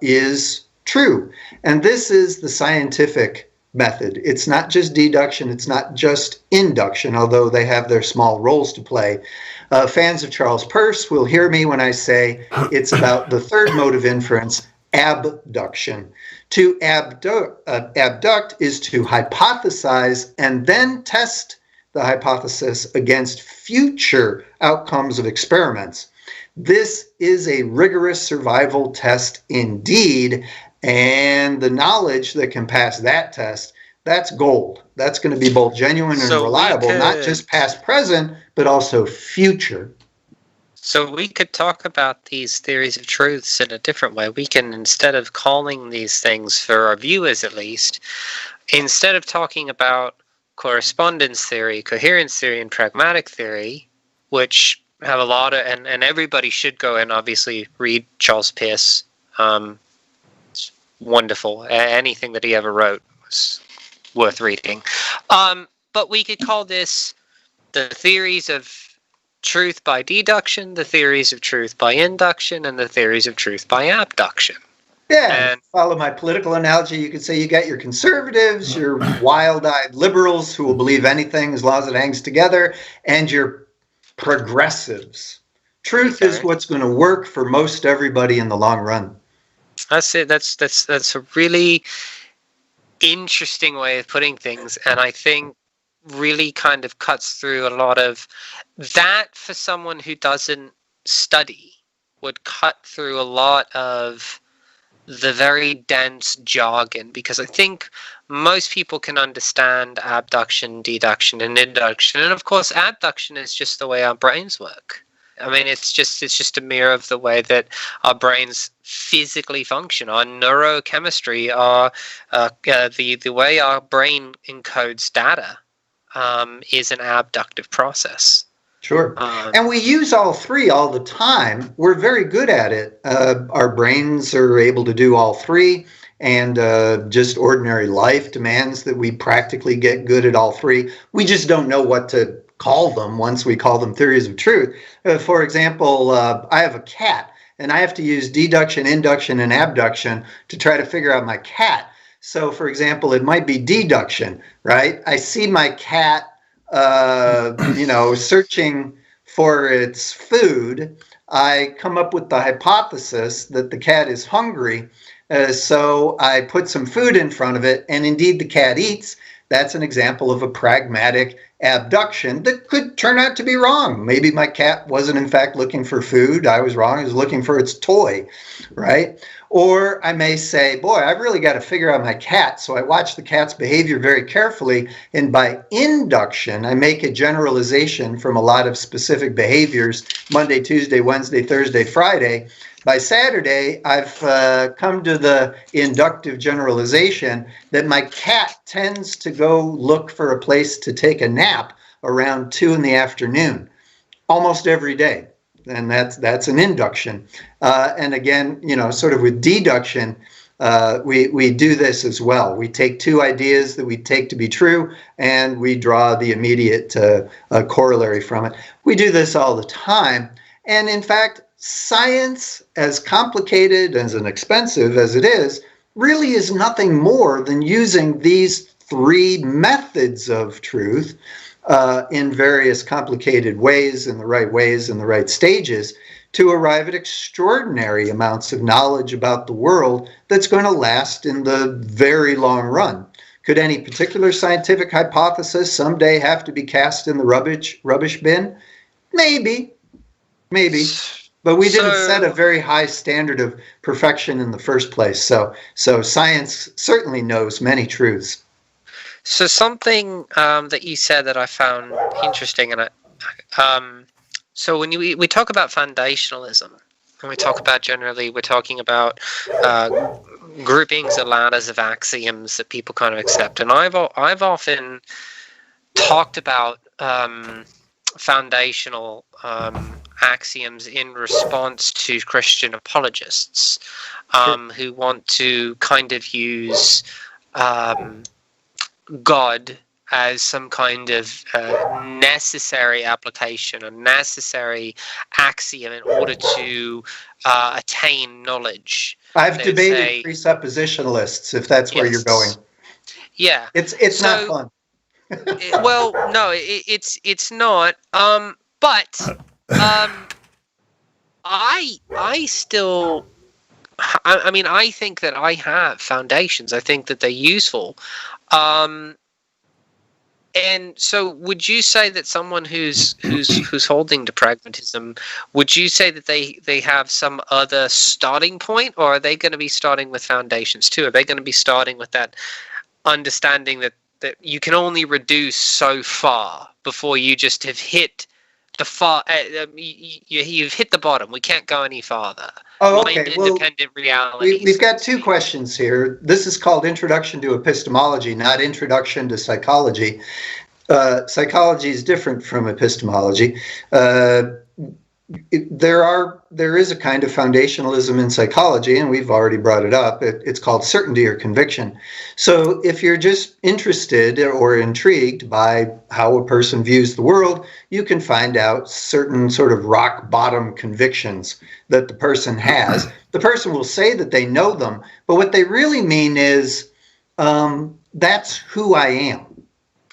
is true? And this is the scientific method. It's not just deduction, it's not just induction, although they have their small roles to play. Fans of Charles Peirce will hear me when I say it's about the third mode of inference, abduction. To abduct is to hypothesize and then test the hypothesis against future outcomes of experiments. This is a rigorous survival test indeed, and the knowledge that can pass that test, that's gold. That's going to be both genuine and reliable, not just past present, but also future. So we could talk about these theories of truths in a different way. We can, instead of calling these things, for our viewers at least, instead of talking about correspondence theory, coherence theory, and pragmatic theory, which have a lot of, and everybody should go and obviously read Charles Peirce. It's wonderful. Anything that he ever wrote was worth reading. But we could call this the theories of truth by deduction, the theories of truth by induction, and the theories of truth by abduction. Yeah, and follow my political analogy, you could say you got your conservatives, your wild-eyed liberals who will believe anything as long as it hangs together, and your progressives. Truth is what's going to work for most everybody in the long run. That's it. That's a really interesting way of putting things, and I think really kind of cuts through a lot of that. For someone who doesn't study, would cut through a lot of the very dense jargon, because I think most people can understand abduction, deduction, and induction. And of course, abduction is just the way our brains work. I mean, it's just a mirror of the way that our brains physically function. Our neurochemistry, the way our brain encodes data, is an abductive process. Sure. And we use all three all the time. We're very good at it. Our brains are able to do all three, and just ordinary life demands that we practically get good at all three. We just don't know what to call them once we call them theories of truth. For example, I have a cat, and I have to use deduction, induction, and abduction to try to figure out my cat. So, for example, it might be deduction, right? I see my cat, searching for its food. I come up with the hypothesis that the cat is hungry. So I put some food in front of it, and indeed the cat eats. That's an example of a pragmatic abduction that could turn out to be wrong. Maybe my cat wasn't in fact looking for food. I was wrong. It was looking for its toy, right? Or I may say, boy, I've really got to figure out my cat. So I watch the cat's behavior very carefully. And by induction, I make a generalization from a lot of specific behaviors, Monday, Tuesday, Wednesday, Thursday, Friday. By Saturday, I've come to the inductive generalization that my cat tends to go look for a place to take a nap around 2 in the afternoon, almost every day. And that's an induction. And again, sort of with deduction, we do this as well. We take two ideas that we take to be true, and we draw the immediate corollary from it. We do this all the time. And in fact, science, as complicated and as expensive as it is, really is nothing more than using these three methods of truth in various complicated ways, in the right stages, to arrive at extraordinary amounts of knowledge about the world that's going to last in the very long run. Could any particular scientific hypothesis someday have to be cast in the rubbish bin? Maybe. But we didn't set a very high standard of perfection in the first place. So science certainly knows many truths. So something that you said that I found interesting, and so when we talk about foundationalism, and we talk about generally, we're talking about groupings or ladders of axioms that people kind of accept, and I've often talked about foundational axioms in response to Christian apologists who want to kind of use God as some kind of necessary application, a necessary axiom in order to attain knowledge. I've debated presuppositionalists, if that's where you're going. Yeah, it's not fun. Well, no, it's not. But I still. I mean, I think that I have foundations. I think that they're useful. And so, would you say that someone who's holding to pragmatism, would you say that they have some other starting point, or are they going to be starting with foundations too? Are they going to be starting with that understanding that you can only reduce so far before you just have hit the you've hit the bottom. We can't go any farther. Oh, okay. Independent reality. We've got two questions here. This is called Introduction to Epistemology, not Introduction to Psychology. Psychology is different from epistemology. There is a kind of foundationalism in psychology, and we've already brought it up. It's called certainty or conviction. So if you're just interested or intrigued by how a person views the world, you can find out certain sort of rock bottom convictions that the person has. The person will say that they know them, but what they really mean is that's who I am.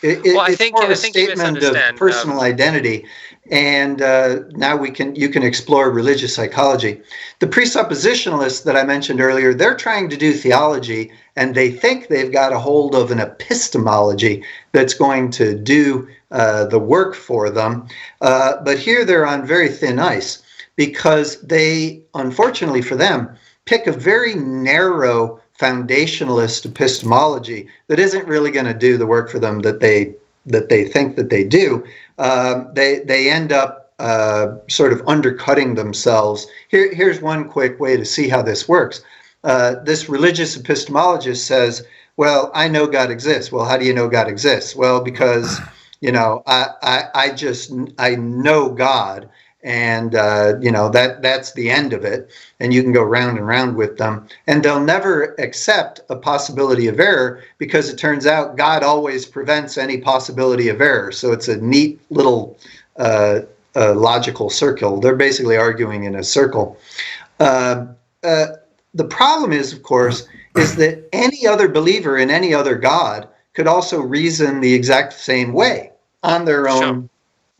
It's more a statement of personal identity. And now you can explore religious psychology. The presuppositionalists that I mentioned earlier, they're trying to do theology, and they think they've got a hold of an epistemology that's going to do the work for them. But here they're on very thin ice, because they, unfortunately for them, pick a very narrow foundationalist epistemology that isn't really going to do the work for them that they think that they do. They end up sort of undercutting themselves. Here's one quick way to see how this works. This religious epistemologist says, well, I know God exists. Well, how do you know God exists? Well, because, I know God, and, that's the end of it. And you can go round and round with them. And they'll never accept a possibility of error, because it turns out God always prevents any possibility of error. So it's a neat little logical circle. They're basically arguing in a circle. The problem is, of course, is that any other believer in any other God could also reason the exact same way on their own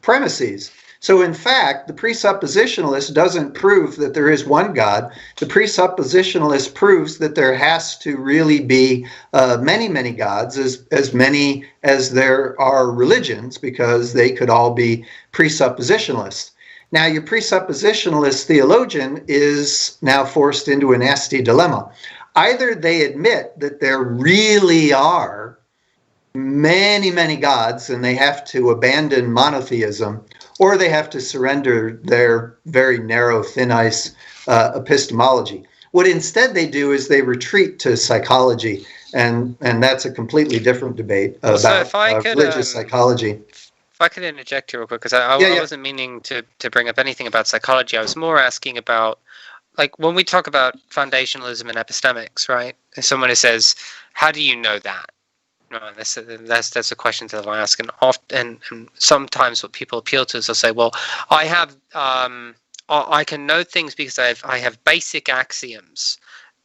premises. So in fact, the presuppositionalist doesn't prove that there is one God. The presuppositionalist proves that there has to really be many, many gods, as many as there are religions, because they could all be presuppositionalists. Now, your presuppositionalist theologian is now forced into a nasty dilemma. Either they admit that there really are many, many gods, and they have to abandon monotheism, or they have to surrender their very narrow, thin ice epistemology. What instead they do is they retreat to psychology, and that's a completely different debate about religious psychology. If I could interject here real quick, because I wasn't meaning to bring up anything about psychology. I was more asking about, like, when we talk about foundationalism and epistemics, right? If someone who says, how do you know that? No, that's a question that I ask, and often, and sometimes what people appeal to is they'll say, "Well, I can know things because I have basic axioms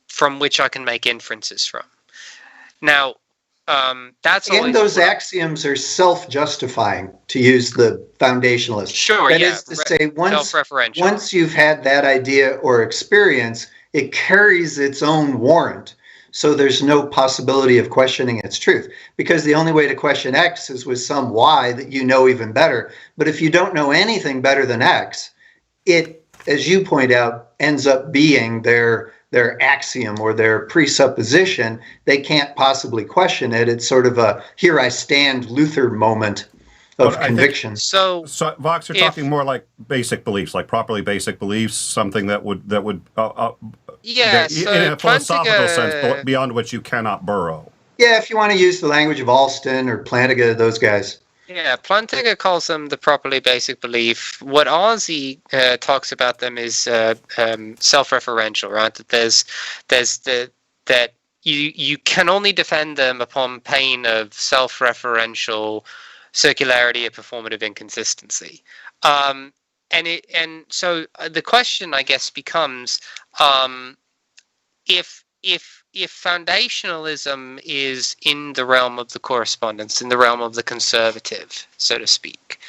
from which I can make inferences from." Now, that's and those axioms are self-justifying, to use the foundationalist. Sure, that is to say, once you've had that idea or experience, it carries its own warrant. So there's no possibility of questioning its truth, because the only way to question X is with some Y that you know even better. But if you don't know anything better than X, it, as you point out, ends up being their axiom or their presupposition. They can't possibly question it. It's sort of a here I stand Luther moment of conviction. So Vox, you're talking more like basic beliefs, like properly basic beliefs, something that would in a philosophical sense, beyond which you cannot burrow. Yeah, if you want to use the language of Alston or Plantinga, those guys. Yeah, Plantinga calls them the properly basic belief. What Ozzy talks about them is self-referential, right? That that you can only defend them upon pain of self-referential circularity or performative inconsistency. And so the question, I guess, becomes if foundationalism is in the realm of the correspondence, in the realm of the conservative, so to speak,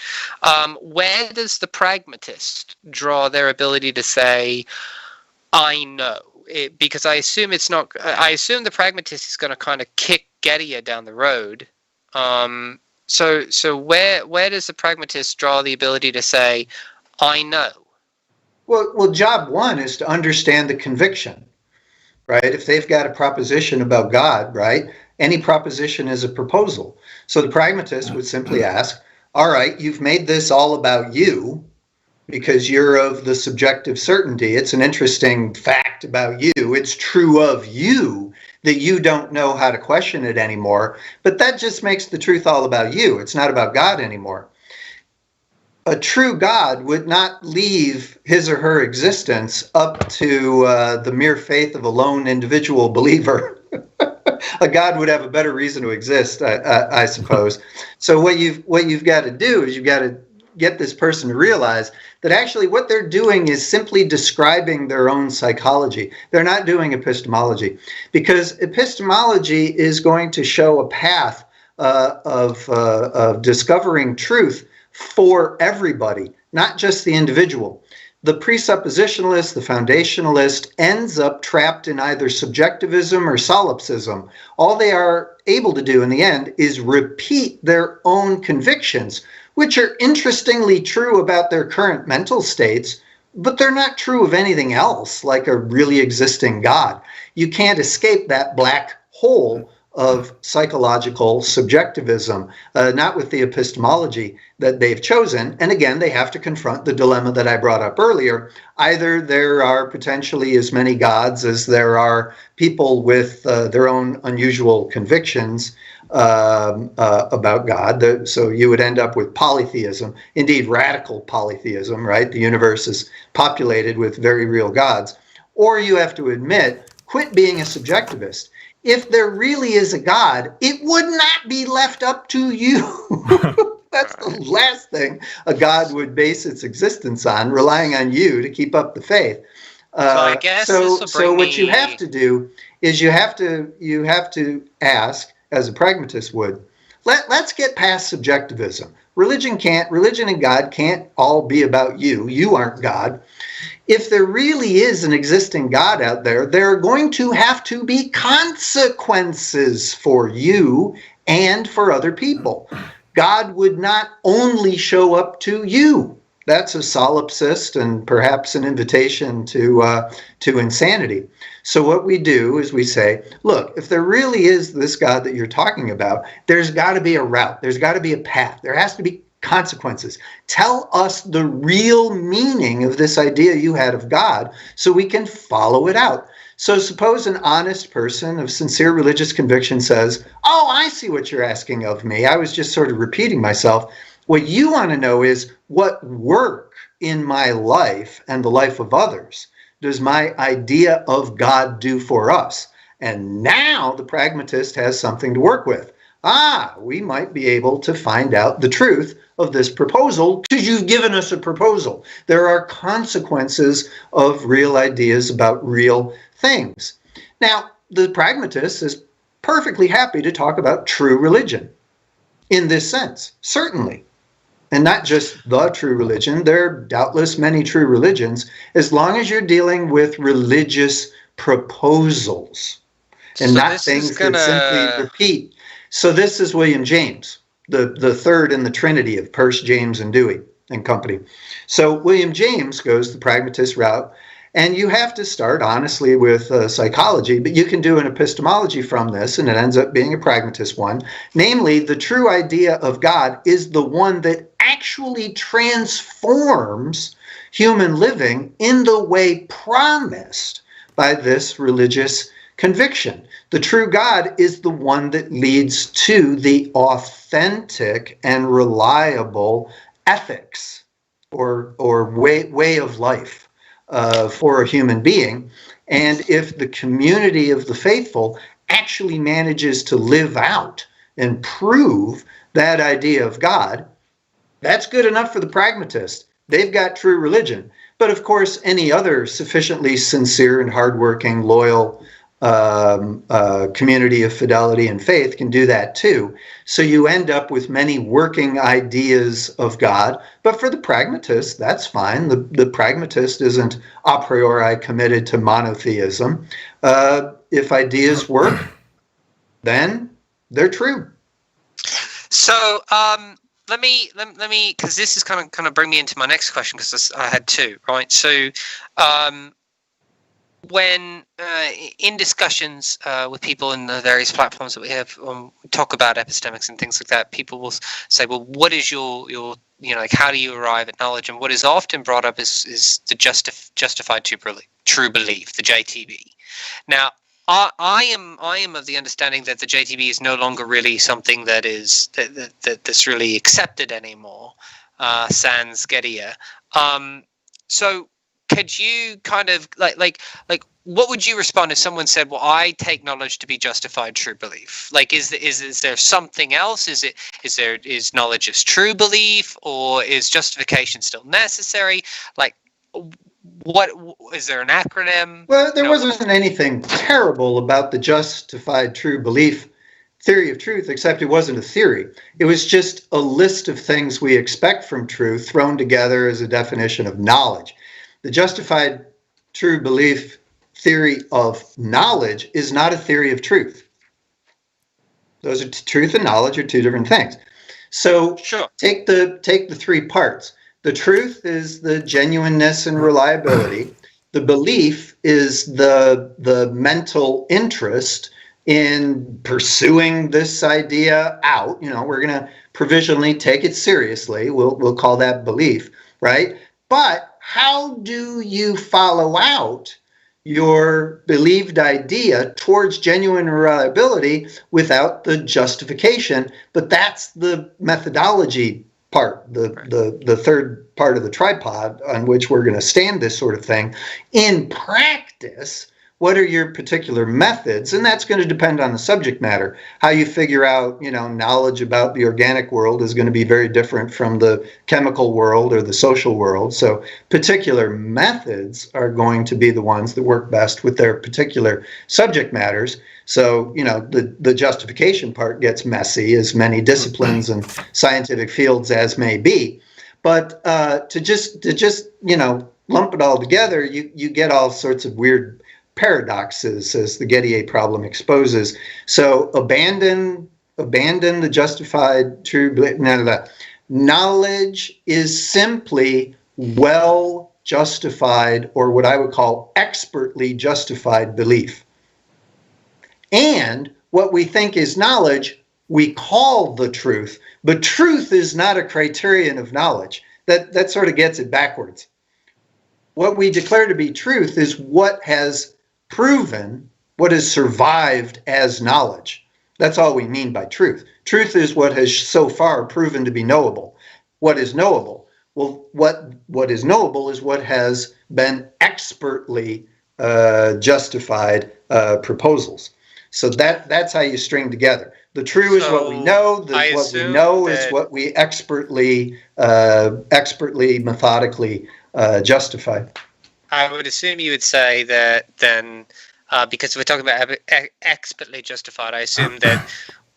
where does the pragmatist draw their ability to say, I know? Because I assume it's not. I assume the pragmatist is going to kind of kick Gettier down the road. So where does the pragmatist draw the ability to say, I know? Well, job one is to understand the conviction, right? If they've got a proposition about God, right? Any proposition is a proposal. So the pragmatist would simply ask, all right, you've made this all about you because you're of the subjective certainty. It's an interesting fact about you. It's true of you that you don't know how to question it anymore. But that just makes the truth all about you. It's not about God anymore. A true God would not leave his or her existence up to the mere faith of a lone individual believer. A God would have a better reason to exist, I suppose. So what you've got to do is you've got to get this person to realize that actually what they're doing is simply describing their own psychology. They're not doing epistemology, because epistemology is going to show a path of discovering truth for everybody, not just the individual. The presuppositionalist, the foundationalist, ends up trapped in either subjectivism or solipsism. All they are able to do in the end is repeat their own convictions, which are interestingly true about their current mental states, but they're not true of anything else, like a really existing God. You can't escape that black hole of psychological subjectivism, not with the epistemology that they've chosen. And again, they have to confront the dilemma that I brought up earlier. Either there are potentially as many gods as there are people with their own unusual convictions about God. So you would end up with polytheism, indeed radical polytheism, right? The universe is populated with very real gods. Or you have to admit, quit being a subjectivist. If there really is a God, it would not be left up to you. That's the last thing a God would base its existence on, relying on you to keep up the faith. I guess so what you have to do is you have to ask, as a pragmatist would, let's get past subjectivism. Religion and God can't all be about you. You aren't God. If there really is an existing God out there, there are going to have to be consequences for you and for other people. God would not only show up to you. That's a solipsist and perhaps an invitation to insanity. So what we do is we say, look, if there really is this God that you're talking about, there's got to be a route. There's got to be a path. There has to be consequences. Tell us the real meaning of this idea you had of God so we can follow it out. So suppose an honest person of sincere religious conviction says, oh, I see what you're asking of me. I was just sort of repeating myself. What you want to know is, what work in my life and the life of others does my idea of God do for us? And now the pragmatist has something to work with. We might be able to find out the truth of this proposal because you've given us a proposal. There are consequences of real ideas about real things. Now, the pragmatist is perfectly happy to talk about true religion in this sense, certainly. And not just the true religion. There are doubtless many true religions, as long as you're dealing with religious proposals and not things that simply repeat. So this is William James, the third in the trinity of Peirce, James, and Dewey and company. So William James goes the pragmatist route, and you have to start honestly with psychology, but you can do an epistemology from this, and it ends up being a pragmatist one. Namely, the true idea of God is the one that actually transforms human living in the way promised by this religious conviction. The true God is the one that leads to the authentic and reliable ethics or way of life for a human being. And if the community of the faithful actually manages to live out and prove that idea of God, that's good enough for the pragmatist. They've got true religion. But of course, any other sufficiently sincere and hardworking, loyal community of fidelity and faith can do that too. So you end up with many working ideas of God. But for the pragmatist, that's fine. The pragmatist isn't a priori committed to monotheism. If ideas work, then they're true. So let me, because this is kind of bring me into my next question, because I had two, right? So when in discussions with people in the various platforms that we have, we talk about epistemics and things like that, people will say, well, what is your like, how do you arrive at knowledge? And what is often brought up is the justified true belief, the JTB. Now, I am of the understanding that the JTB is no longer really something that is that's really accepted anymore, sans Gettier. So could you kind of like what would you respond if someone said, well, I take knowledge to be justified true belief? Like, is there something else? Is knowledge just true belief, or is justification still necessary? Like, what is there an acronym? Well, there wasn't anything terrible about the justified true belief theory of truth, except it wasn't a theory. It was just a list of things we expect from truth thrown together as a definition of knowledge. The justified true belief theory of knowledge is not a theory of truth. Those are truth and knowledge are two different things. So sure. Take the three parts. The truth is the genuineness and reliability. The belief is the mental interest in pursuing this idea out. We're going to provisionally take it seriously. We'll call that belief, right? But how do you follow out your believed idea towards genuine reliability without the justification? But that's the methodology part, the third part of the tripod on which we're going to stand this sort of thing. In practice, what are your particular methods? And that's going to depend on the subject matter. How you figure out, knowledge about the organic world is going to be very different from the chemical world or the social world. So particular methods are going to be the ones that work best with their particular subject matters. So, the justification part gets messy, as many disciplines and scientific fields as may be. But to just lump it all together, you get all sorts of weird paradoxes, as the Gettier problem exposes. So abandon the justified true belief. None of that. Knowledge is simply well justified, or what I would call expertly justified belief. And what we think is knowledge, we call the truth, but truth is not a criterion of knowledge. That sort of gets it backwards. What we declare to be truth is what has proven, what has survived as knowledge. That's all we mean by truth. Truth is what has so far proven to be knowable. What is knowable? Well, what is knowable is what has been expertly justified proposals. So that's how you string together. The true is what we know. What we know is what we expertly, methodically justify. I would assume you would say that then, because we're talking about expertly justified, I assume that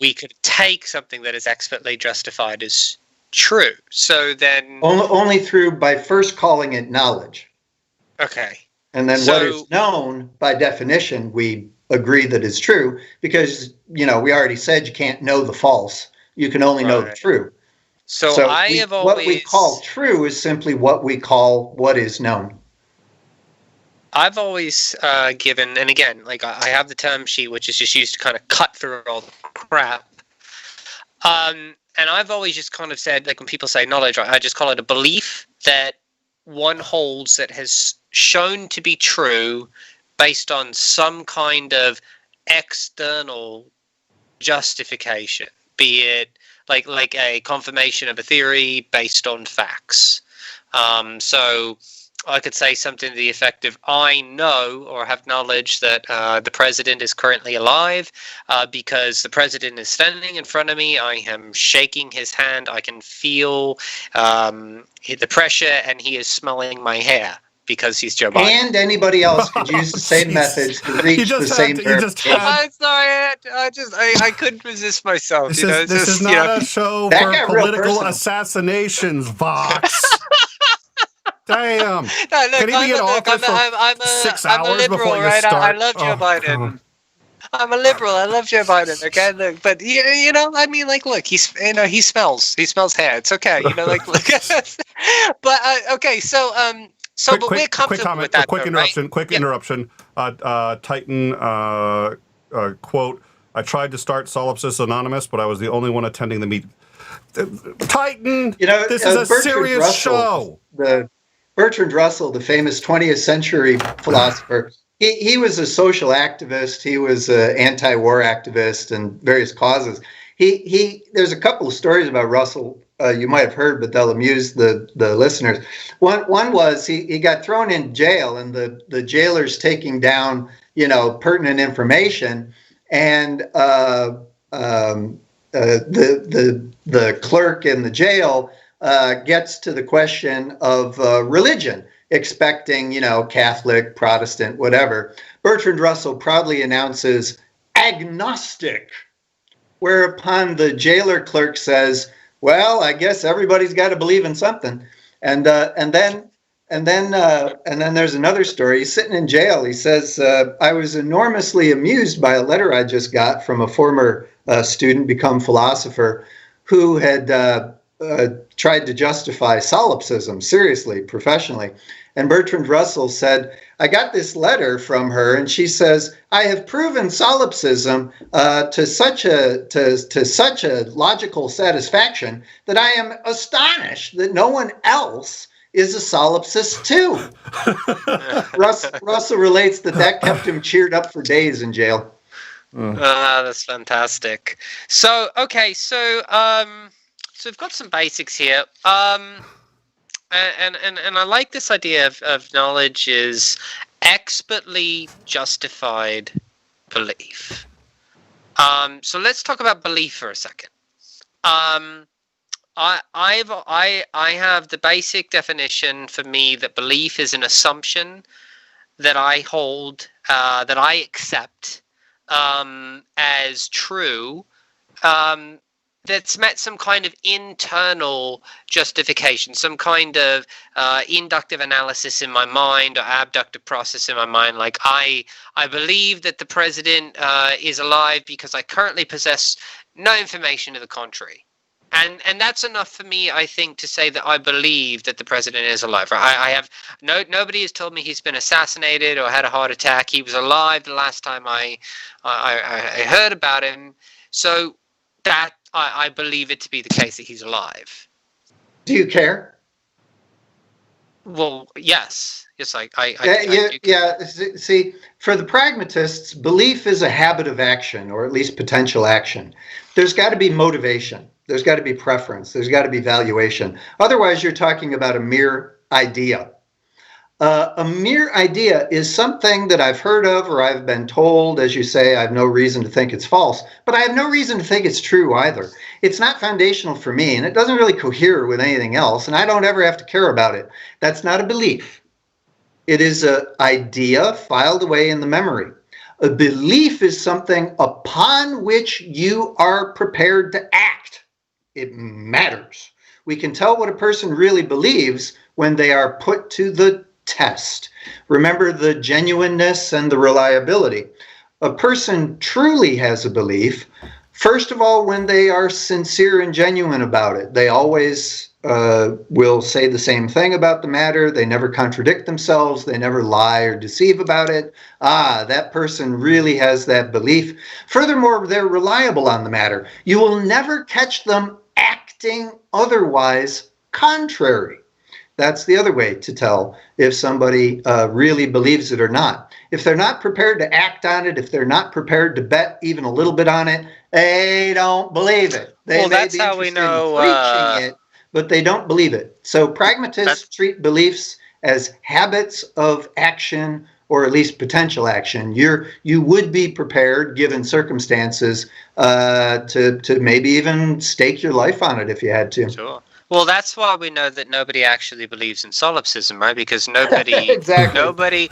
we could take something that is expertly justified as true. So then... Only by first calling it knowledge. Okay. And then what is known, by definition, we agree that is true, because, we already said you can't know the false. You can only know the true. So what we call true is simply what we call what is known. I've always given, and again, like I have the term sheet, which is just used to kind of cut through all the crap. And I've always just kind of said, like when people say knowledge, I just call it a belief that one holds that has shown to be true based on some kind of external justification, be it like a confirmation of a theory based on facts. So I could say something to the effect of, I know or have knowledge that the president is currently alive because the president is standing in front of me. I am shaking his hand. I can feel the pressure, and he is smelling my hair because he's Joe Biden. And anybody else could use the same methods to reach the same verification. I'm sorry, I couldn't resist myself. This is not a show That for got real political personal. assassinations, Vox. Damn. No, look, Can he be in office for 6 hours I'm a liberal, before you right? start? I love Joe Oh, Biden. God. I'm a liberal. I love Joe Biden. Okay, look, but I mean, like, look, he smells hair. It's okay, like, look. But okay, so we're comfortable with that. Quick interruption. Right? Quick interruption. Titan quote: "I tried to start Solipsis Anonymous, but I was the only one attending the meeting." Titan, this is a serious show. Bertrand Russell, the famous 20th century philosopher, he was a social activist. He was an anti-war activist and various causes. There's a couple of stories about Russell you might have heard, but they'll amuse the listeners. One was he got thrown in jail, and the jailer's taking down pertinent information, and the clerk in the jail gets to the question of religion, expecting, Catholic, Protestant, whatever. Bertrand Russell proudly announces agnostic, whereupon the jailer clerk says, well, I guess everybody's got to believe in something. And then there's another story. He's sitting in jail. He says, I was enormously amused by a letter I just got from a former student, become philosopher, who had tried to justify solipsism seriously, professionally. And Bertrand Russell said, I got this letter from her, and she says, I have proven solipsism to such a logical satisfaction that I am astonished that no one else is a solipsist too. Russell relates that kept him cheered up for days in jail. That's fantastic. So, okay, so we've got some basics here. And I like this idea of knowledge is expertly justified belief. So let's talk about belief for a second. I have the basic definition for me that belief is an assumption that I hold, that I accept as true, that's met some kind of internal justification, some kind of inductive analysis in my mind or abductive process in my mind. Like I believe that the president is alive because I currently possess no information to the contrary. And that's enough for me, I think, to say that I believe that the president is alive. I have nobody has told me he's been assassinated or had a heart attack. He was alive the last time I heard about him. So that I believe it to be the case that he's alive. Do you care? Well, yes. Yes, I do. See, for the pragmatists, belief is a habit of action, or at least potential action. There's got to be motivation. There's got to be preference. There's got to be valuation. Otherwise, you're talking about a mere idea. A mere idea is something that I've heard of or I've been told. As you say, I have no reason to think it's false, but I have no reason to think it's true either. It's not foundational for me, and it doesn't really cohere with anything else, and I don't ever have to care about it. That's not a belief. It is an idea filed away in the memory. A belief is something upon which you are prepared to act. It matters. We can tell what a person really believes when they are put to the test. Remember the genuineness and the reliability. A person truly has a belief, first of all, when they are sincere and genuine about it. They always will say the same thing about the matter. They never contradict themselves. They never lie or deceive about it. That person really has that belief. Furthermore, they're reliable on the matter. You will never catch them acting otherwise contrary. That's the other way to tell if somebody really believes it or not. If they're not prepared to act on it, if they're not prepared to bet even a little bit on it, they don't believe it. They may that's be how we interested in know. preaching it, but they don't believe it. So pragmatists treat beliefs as habits of action, or at least potential action. You would be prepared, given circumstances, to maybe even stake your life on it if you had to. Sure. Well, that's why we know that nobody actually believes in solipsism, right? Because nobody, Exactly. nobody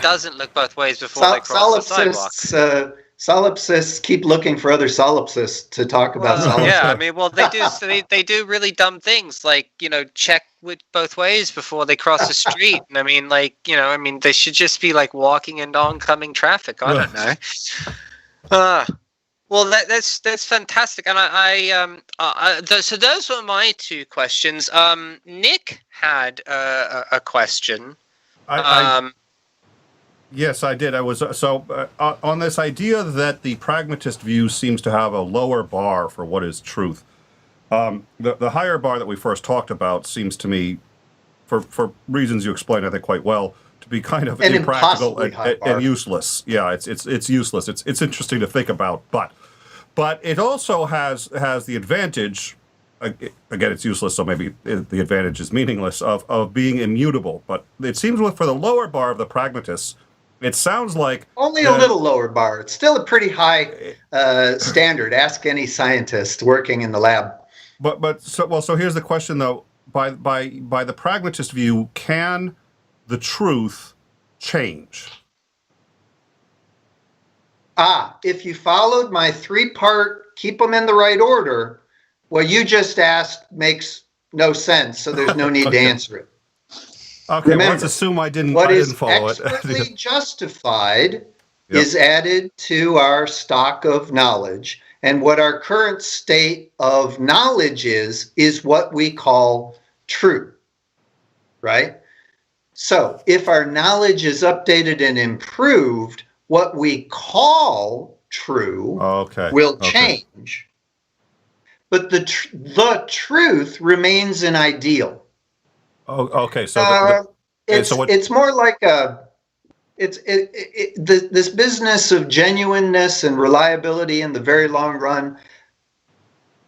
doesn't look both ways before they cross the sidewalk. Solipsists keep looking for other solipsists to talk about solipsism. Yeah, I mean, well, they do. So they do really dumb things, like check with both ways before they cross the street. And I mean, they should just be like walking into oncoming traffic. I don't know. Well, that's fantastic, and so those were my two questions. Nick had a question. Yes, I did. I was on this idea that the pragmatist view seems to have a lower bar for what is truth. The higher bar that we first talked about seems to me, for reasons you explained, I think quite well, to be kind of impractical and useless. Yeah, it's useless. It's interesting to think about, but it also has the advantage. Again, it's useless, so maybe the advantage is meaningless of being immutable. But it seems for the lower bar of the pragmatists, it sounds like only a little lower bar. It's still a pretty high standard. Ask any scientist working in the lab. So here's the question though: by the pragmatist view, can the truth change? If you followed my 3-part, keep them in the right order, what you just asked makes no sense, so there's no need to answer it. Okay, remember, let's assume I didn't follow it. What is expertly justified is added to our stock of knowledge, and what our current state of knowledge is what we call true, right? So if our knowledge is updated and improved, what we call true will change. But the truth remains an ideal. Oh, okay. So it's more like this business of genuineness and reliability in the very long run,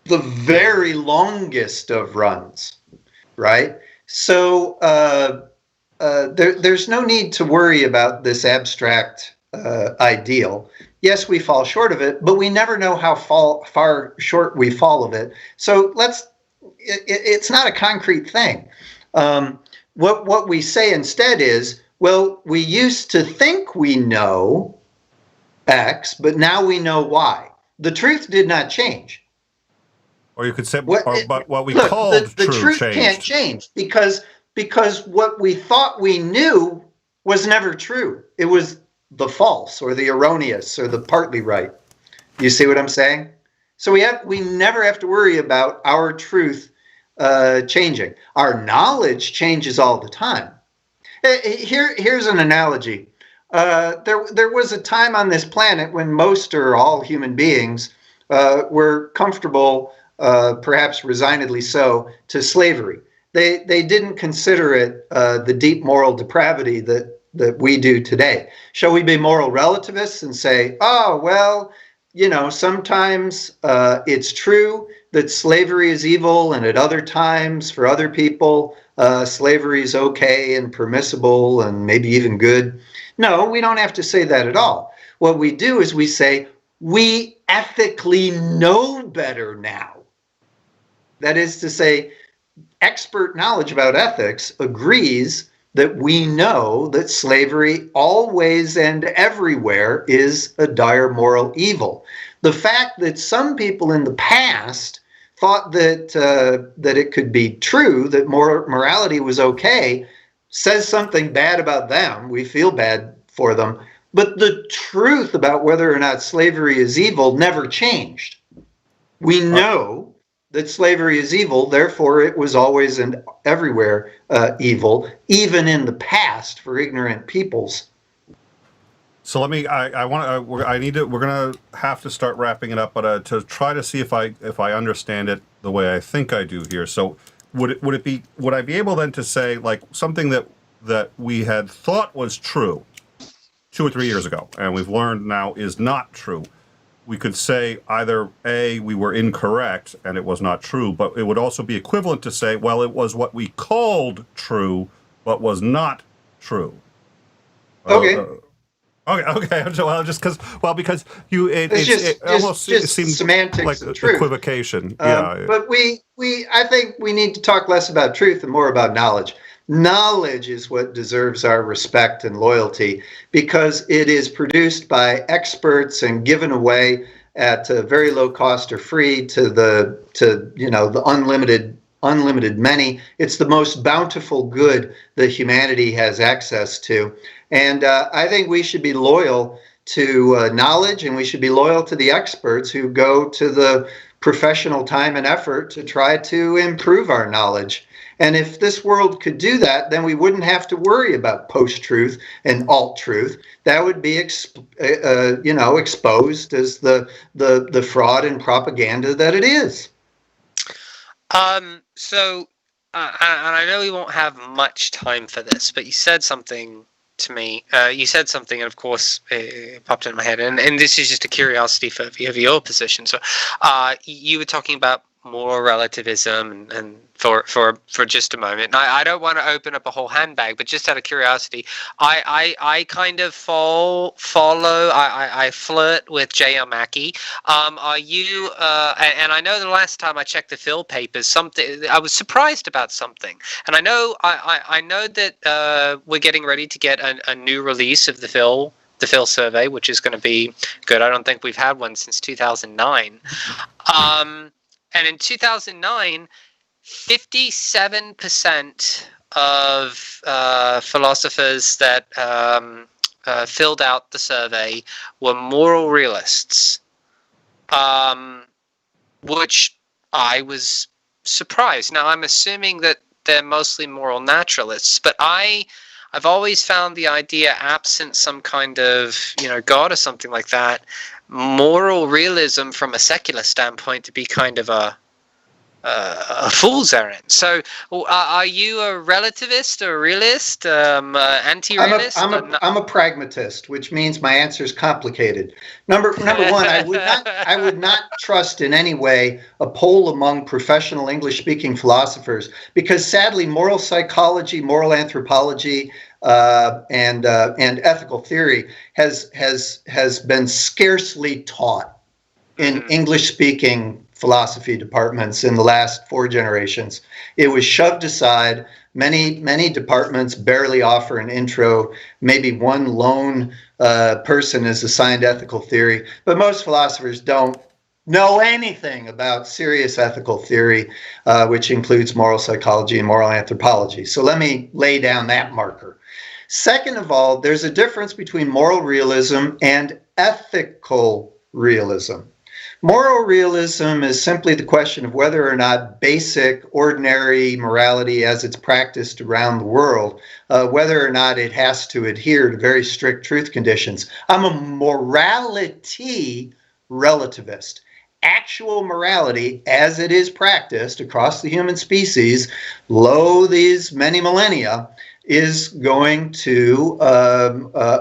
the very longest of runs, right? So there's no need to worry about this abstract ideal. Yes, we fall short of it, but we never know how far short we fall of it. So it's not a concrete thing. What we say instead is, well, we used to think we know X, but now we know Y. The truth did not change. Or you could say, but what we called the truth changed. Can't change because what we thought we knew was never true. It was the false or the erroneous or the partly right. You see what I'm saying? So we never have to worry about our truth changing. Our knowledge changes all the time. Here's an analogy. There was a time on this planet when most or all human beings were comfortable, perhaps resignedly so, to slavery. They didn't consider it the deep moral depravity that we do today. Shall we be moral relativists and say, oh, well, sometimes it's true that slavery is evil, and at other times, for other people, slavery is okay and permissible and maybe even good? No, we don't have to say that at all. What we do is we say, we ethically know better now. That is to say, expert knowledge about ethics agrees that we know that slavery always and everywhere is a dire moral evil. The fact that some people in the past thought that it could be true, that morality was okay, says something bad about them. We feel bad for them. But the truth about whether or not slavery is evil never changed. We know that slavery is evil, therefore it was always and everywhere evil, even in the past for ignorant peoples. So we're gonna have to start wrapping it up, but to try to see if I understand it the way I think I do here. So would I be able then to say, like, something that we had thought was true 2 or 3 years ago, and we've learned now is not true? We could say either A, we were incorrect and it was not true, but it would also be equivalent to say, well, it was what we called true, but was not true. Okay. Okay. Well, just because you, it almost seems semantics like of truth. Equivocation. But I think we need to talk less about truth and more about knowledge. Knowledge is what deserves our respect and loyalty because it is produced by experts and given away at a very low cost or free to the unlimited many. It's the most bountiful good that humanity has access to. And I think we should be loyal to knowledge, and we should be loyal to the experts who go to the professional time and effort to try to improve our knowledge. And if this world could do that, then we wouldn't have to worry about post-truth and alt-truth. That would be exposed as the fraud and propaganda that it is. So, and I know we won't have much time for this, but you said something to me. You said something, and of course, it popped into my head. And this is just a curiosity for your position. So, you were talking about moral relativism, and for just a moment. I don't want to open up a whole handbag, but just out of curiosity, I kind of follow. I flirt with J.R. Mackie. Are you? And I know the last time I checked the Phil papers, I was surprised about something. And I know that we're getting ready to get a new release of the Phil survey, which is going to be good. I don't think we've had one since 2009. And in 2009, 57% of philosophers that filled out the survey were moral realists, which I was surprised. Now, I'm assuming that they're mostly moral naturalists, but I've always found the idea, absent some kind of God or something like that, moral realism from a secular standpoint to be kind of a fool's errand. So, are you a relativist, a realist, anti-realist? I'm a pragmatist, which means my answer is complicated. Number one, I would not trust in any way a poll among professional English-speaking philosophers, because sadly, moral psychology, moral anthropology, and ethical theory has been scarcely taught in English-speaking philosophy departments in the last 4 generations. It was shoved aside. Many departments barely offer an intro. Maybe one lone person is assigned ethical theory, but most philosophers don't know anything about serious ethical theory, which includes moral psychology and moral anthropology. So let me lay down that marker. Second of all, there's a difference between moral realism and ethical realism. Moral realism is simply the question of whether or not basic, ordinary morality as it's practiced around the world, whether or not it has to adhere to very strict truth conditions. I'm a morality relativist. Actual morality, as it is practiced across the human species, lo these many millennia, is going to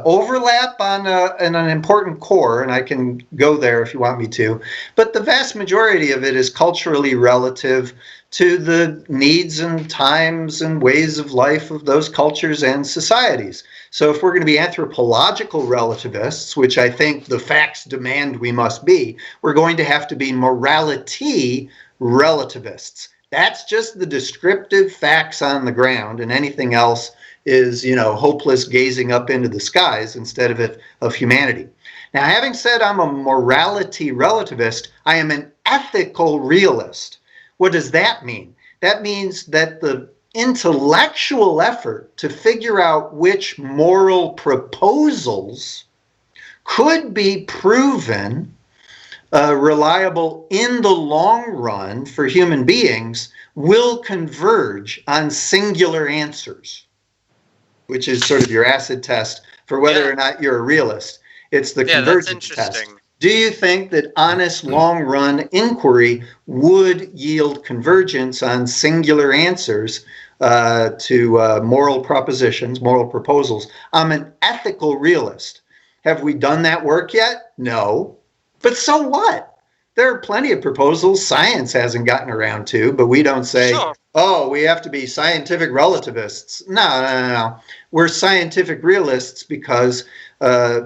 overlap on an important core, and I can go there if you want me to, but the vast majority of it is culturally relative to the needs and times and ways of life of those cultures and societies. So if we're going to be anthropological relativists, which I think the facts demand we must be, we're going to have to be morality relativists. That's just the descriptive facts on the ground, and anything else is, hopeless gazing up into the skies instead of humanity. Now, having said I'm a morality relativist, I am an ethical realist. What does that mean? That means that the intellectual effort to figure out which moral proposals could be proven reliable in the long run for human beings will converge on singular answers, which is sort of your acid test for whether or not you're a realist. It's the convergence test. Do you think that honest long-run inquiry would yield convergence on singular answers to moral propositions, moral proposals? I'm an ethical realist. Have we done that work yet? No. But so what? There are plenty of proposals science hasn't gotten around to, but we don't say, Sure. oh, we have to be scientific relativists. No. We're scientific realists because our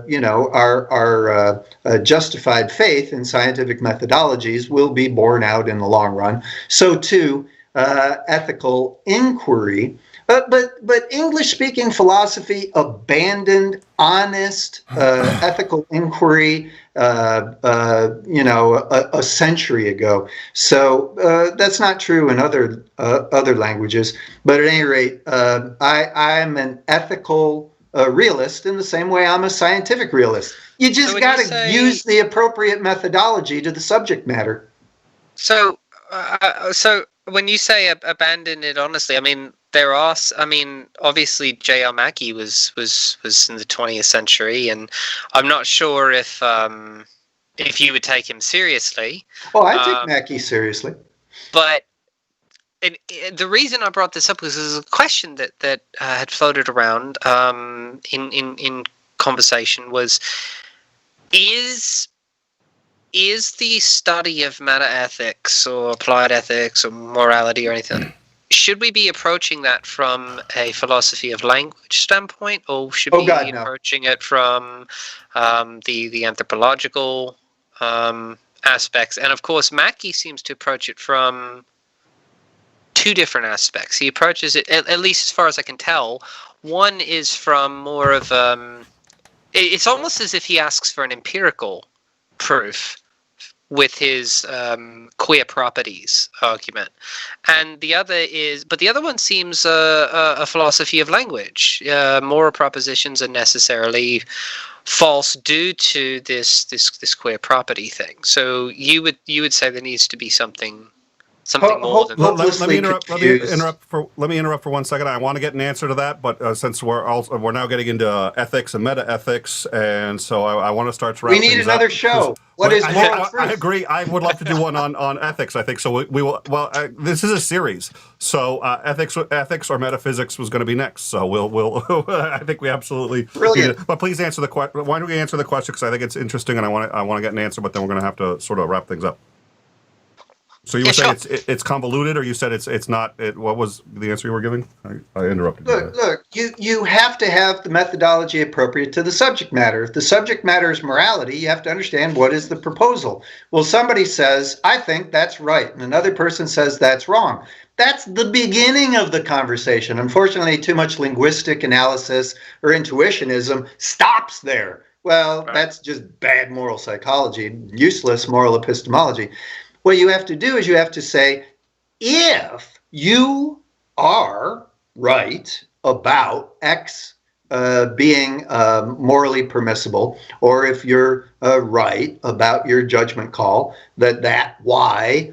justified faith in scientific methodologies will be borne out in the long run. So too, ethical inquiry. But English-speaking philosophy abandoned honest ethical inquiry, a century ago. So that's not true in other languages. But at any rate, I'm an ethical realist in the same way I'm a scientific realist. You just got to use the appropriate methodology to the subject matter. So when you say abandon it honestly, I mean, obviously J.R. Mackie was in the 20th century, and I'm not sure if you would take him seriously. Oh, I take Mackie seriously. But the reason I brought this up was there's a question that had floated around in conversation was, is the study of meta-ethics or applied ethics or morality or anything, should we be approaching that from a philosophy of language standpoint, or should we be approaching it from the anthropological aspects? And of course, Mackie seems to approach it from two different aspects. He approaches it, at least as far as I can tell, one is from more of it's almost as if he asks for an empirical proof with his queer properties argument, and the other one seems a philosophy of language. Moral propositions are necessarily false due to this queer property thing. So you would say there needs to be something more than that. Let me interrupt for 1 second. I want to get an answer to that, but since we're now getting into ethics and meta-ethics, and so I want to start to wrap things up. We need another show. What is moral truth? I agree. I would love to do one on ethics. I think so. We will. Well, this is a series, so ethics or metaphysics was going to be next. So we'll. I think we absolutely. Brilliant. But please answer the question. Why don't we answer the question? Because I think it's interesting, and I want to get an answer. But then we're going to have to sort of wrap things up. So you were saying it's convoluted, or you said it's not? What was the answer you were giving? I interrupted you. Look. You have to have the methodology appropriate to the subject matter. If the subject matter is morality, you have to understand what is the proposal. Well, somebody says, "I think that's right," and another person says that's wrong. That's the beginning of the conversation. Unfortunately, too much linguistic analysis or intuitionism stops there. Well, that's just bad moral psychology, useless moral epistemology. What you have to do is you have to say, if you are right about X being morally permissible, or if you're right about your judgment call that Y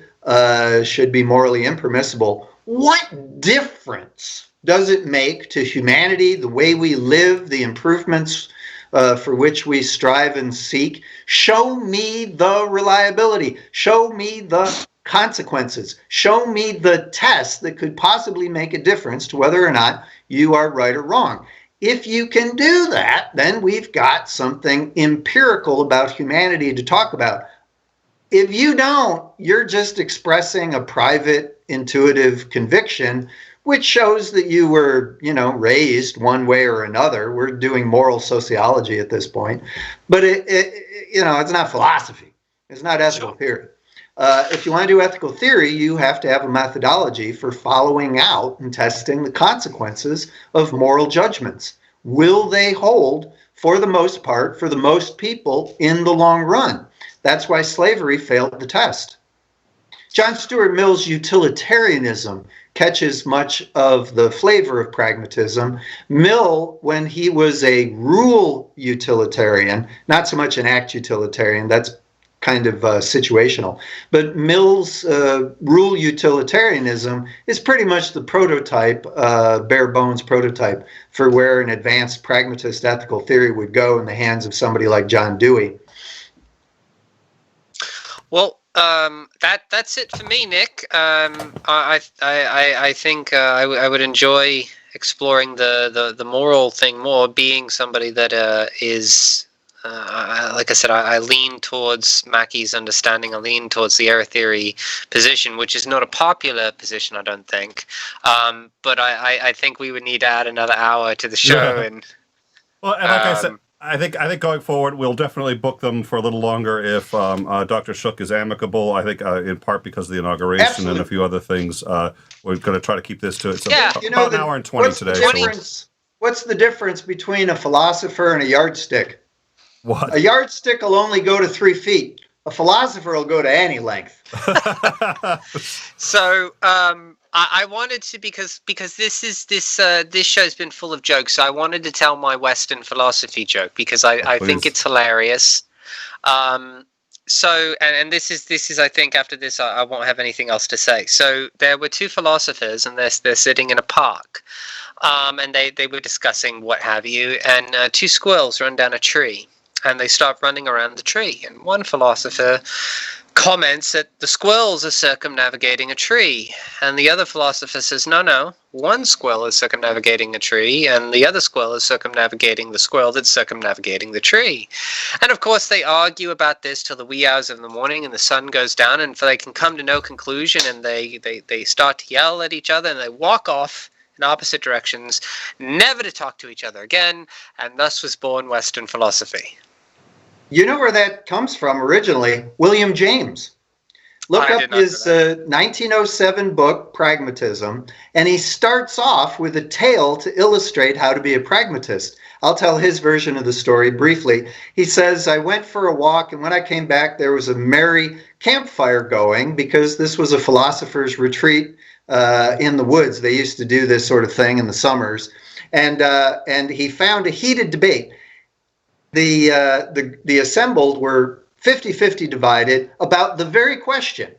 should be morally impermissible, what difference does it make to humanity, the way we live, the improvements for which we strive and seek? Show me the reliability. Show me the consequences. Show me the test that could possibly make a difference to whether or not you are right or wrong. If you can do that, then we've got something empirical about humanity to talk about. If you don't, you're just expressing a private, intuitive conviction, which shows that you were, raised one way or another. We're doing moral sociology at this point, but it's not philosophy. It's not ethical theory. If you want to do ethical theory, you have to have a methodology for following out and testing the consequences of moral judgments. Will they hold for the most part, for the most people in the long run? That's why slavery failed the test. John Stuart Mill's utilitarianism catches much of the flavor of pragmatism. Mill, when he was a rule utilitarian, not so much an act utilitarian, that's kind of situational, but Mill's rule utilitarianism is pretty much the prototype, bare bones prototype for where an advanced pragmatist ethical theory would go in the hands of somebody like John Dewey. Well, that's it for me, Nick. I think I would enjoy exploring the moral thing more. Being somebody that is. Like I said, I lean towards Mackey's understanding. I lean towards the error theory position, which is not a popular position, I don't think. But I think we would need to add another hour to the show. And well, and like I said, I think going forward, we'll definitely book them for a little longer if Dr. Shook is amicable. I think in part because of the inauguration Absolutely. and a few other things. We're going to try to keep this to Yeah. about an hour and 20 today. What's the difference between a philosopher and a yardstick? What? A yardstick will only go to 3 feet. A philosopher will go to any length. So I wanted to because this show's been full of jokes. So I wanted to tell my Western philosophy joke because I think it's hilarious. So and this is I think after this I won't have anything else to say. So there were two philosophers and they're sitting in a park, and they were discussing what have you, and two squirrels run down a tree. And they start running around the tree. And one philosopher comments that the squirrels are circumnavigating a tree. And the other philosopher says, no, one squirrel is circumnavigating a tree, and the other squirrel is circumnavigating the squirrel that's circumnavigating the tree. And of course, they argue about this till the wee hours of the morning, and the sun goes down, and they can come to no conclusion, and they start to yell at each other, and they walk off in opposite directions, never to talk to each other again, and thus was born Western philosophy. You know where that comes from originally? William James. Look up his 1907 book, Pragmatism, and he starts off with a tale to illustrate how to be a pragmatist. I'll tell his version of the story briefly. He says, I went for a walk, and when I came back, there was a merry campfire going because this was a philosopher's retreat in the woods. They used to do this sort of thing in the summers. And he found a heated debate. The assembled were 50-50 divided about the very question.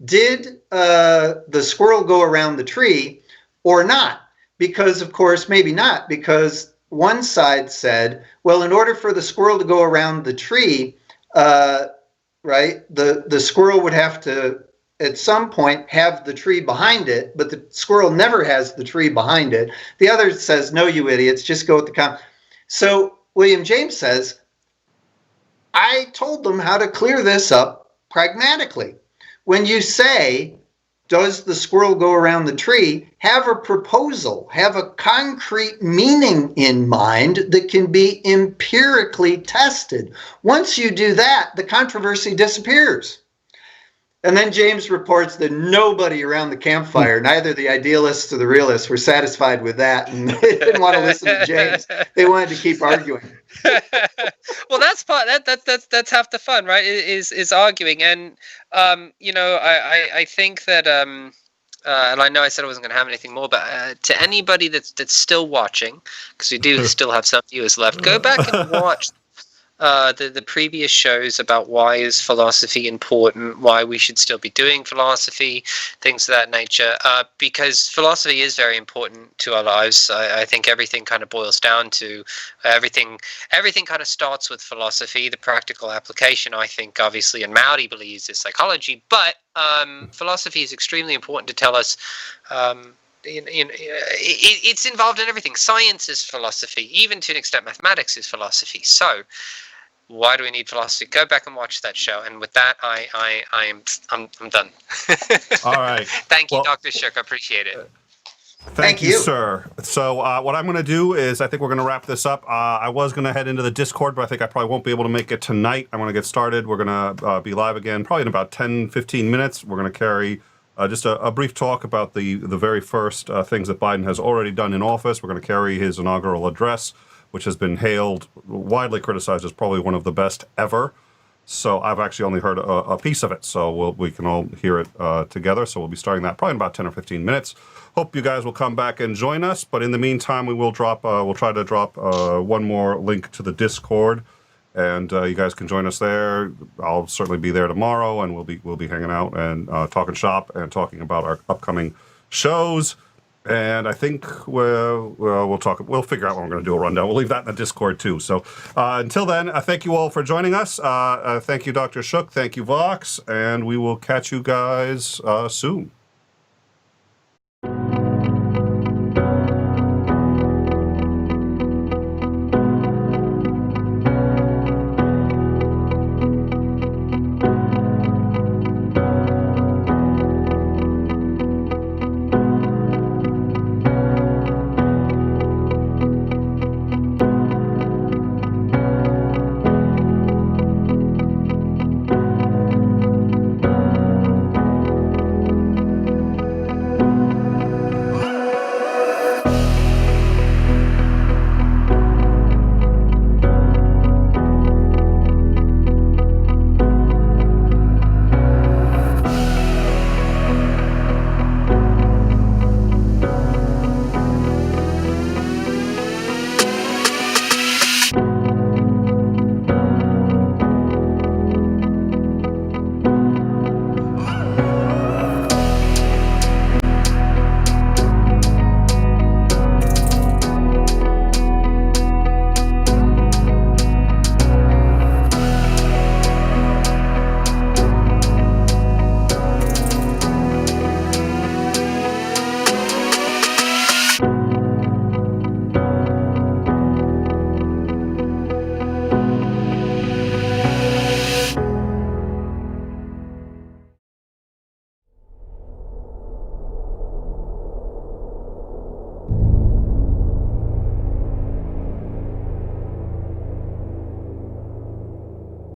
Did the squirrel go around the tree or not? Because, of course, maybe not, because one side said, well, in order for the squirrel to go around the tree, right, the squirrel would have to, at some point, have the tree behind it, but the squirrel never has the tree behind it. The other says, no, you idiots, just go with the So William James says, I told them how to clear this up pragmatically. When you say, does the squirrel go around the tree, have a proposal, have a concrete meaning in mind that can be empirically tested. Once you do that, the controversy disappears. And then James reports that nobody around the campfire, neither the idealists or the realists, were satisfied with that, and they didn't want to listen to James. They wanted to keep arguing. Well, that's that's half the fun, right? Is arguing, and I think that and I know I said I wasn't going to have anything more, but to anybody that's still watching, because we do still have some viewers left, go back and watch the previous shows about why is philosophy important, why we should still be doing philosophy, things of that nature, because philosophy is very important to our lives. I think everything kind of boils down to everything kind of starts with philosophy. The practical application, I think, obviously, and Maudie believes, is psychology, but philosophy is extremely important to tell us it's involved in everything. Science is philosophy, even to an extent mathematics is philosophy. So why do we need philosophy? Go back and watch that show. And with that, I'm done. All right. Thank you, Dr. Shook. I appreciate it. Thank you, sir. So what I'm going to do is I think we're going to wrap this up. I was going to head into the Discord, but I think I probably won't be able to make it tonight. I want to get started. We're going to be live again probably in about 10-15 minutes. We're going to carry just a brief talk about the very first things that Biden has already done in office. We're going to carry his inaugural address, which has been hailed, widely criticized as probably one of the best ever. So I've actually only heard a piece of it, so we can all hear it together. So we'll be starting that probably in about 10 or 15 minutes. Hope you guys will come back and join us. But in the meantime, we'll try to drop one more link to the Discord, and you guys can join us there. I'll certainly be there tomorrow, and we'll be hanging out and talking shop and talking about our upcoming shows. And I think we'll talk. We'll figure out what we're going to do a rundown. We'll leave that in the Discord too. So until then, thank you all for joining us. Thank you, Dr. Shook. Thank you, Vox. And we will catch you guys soon.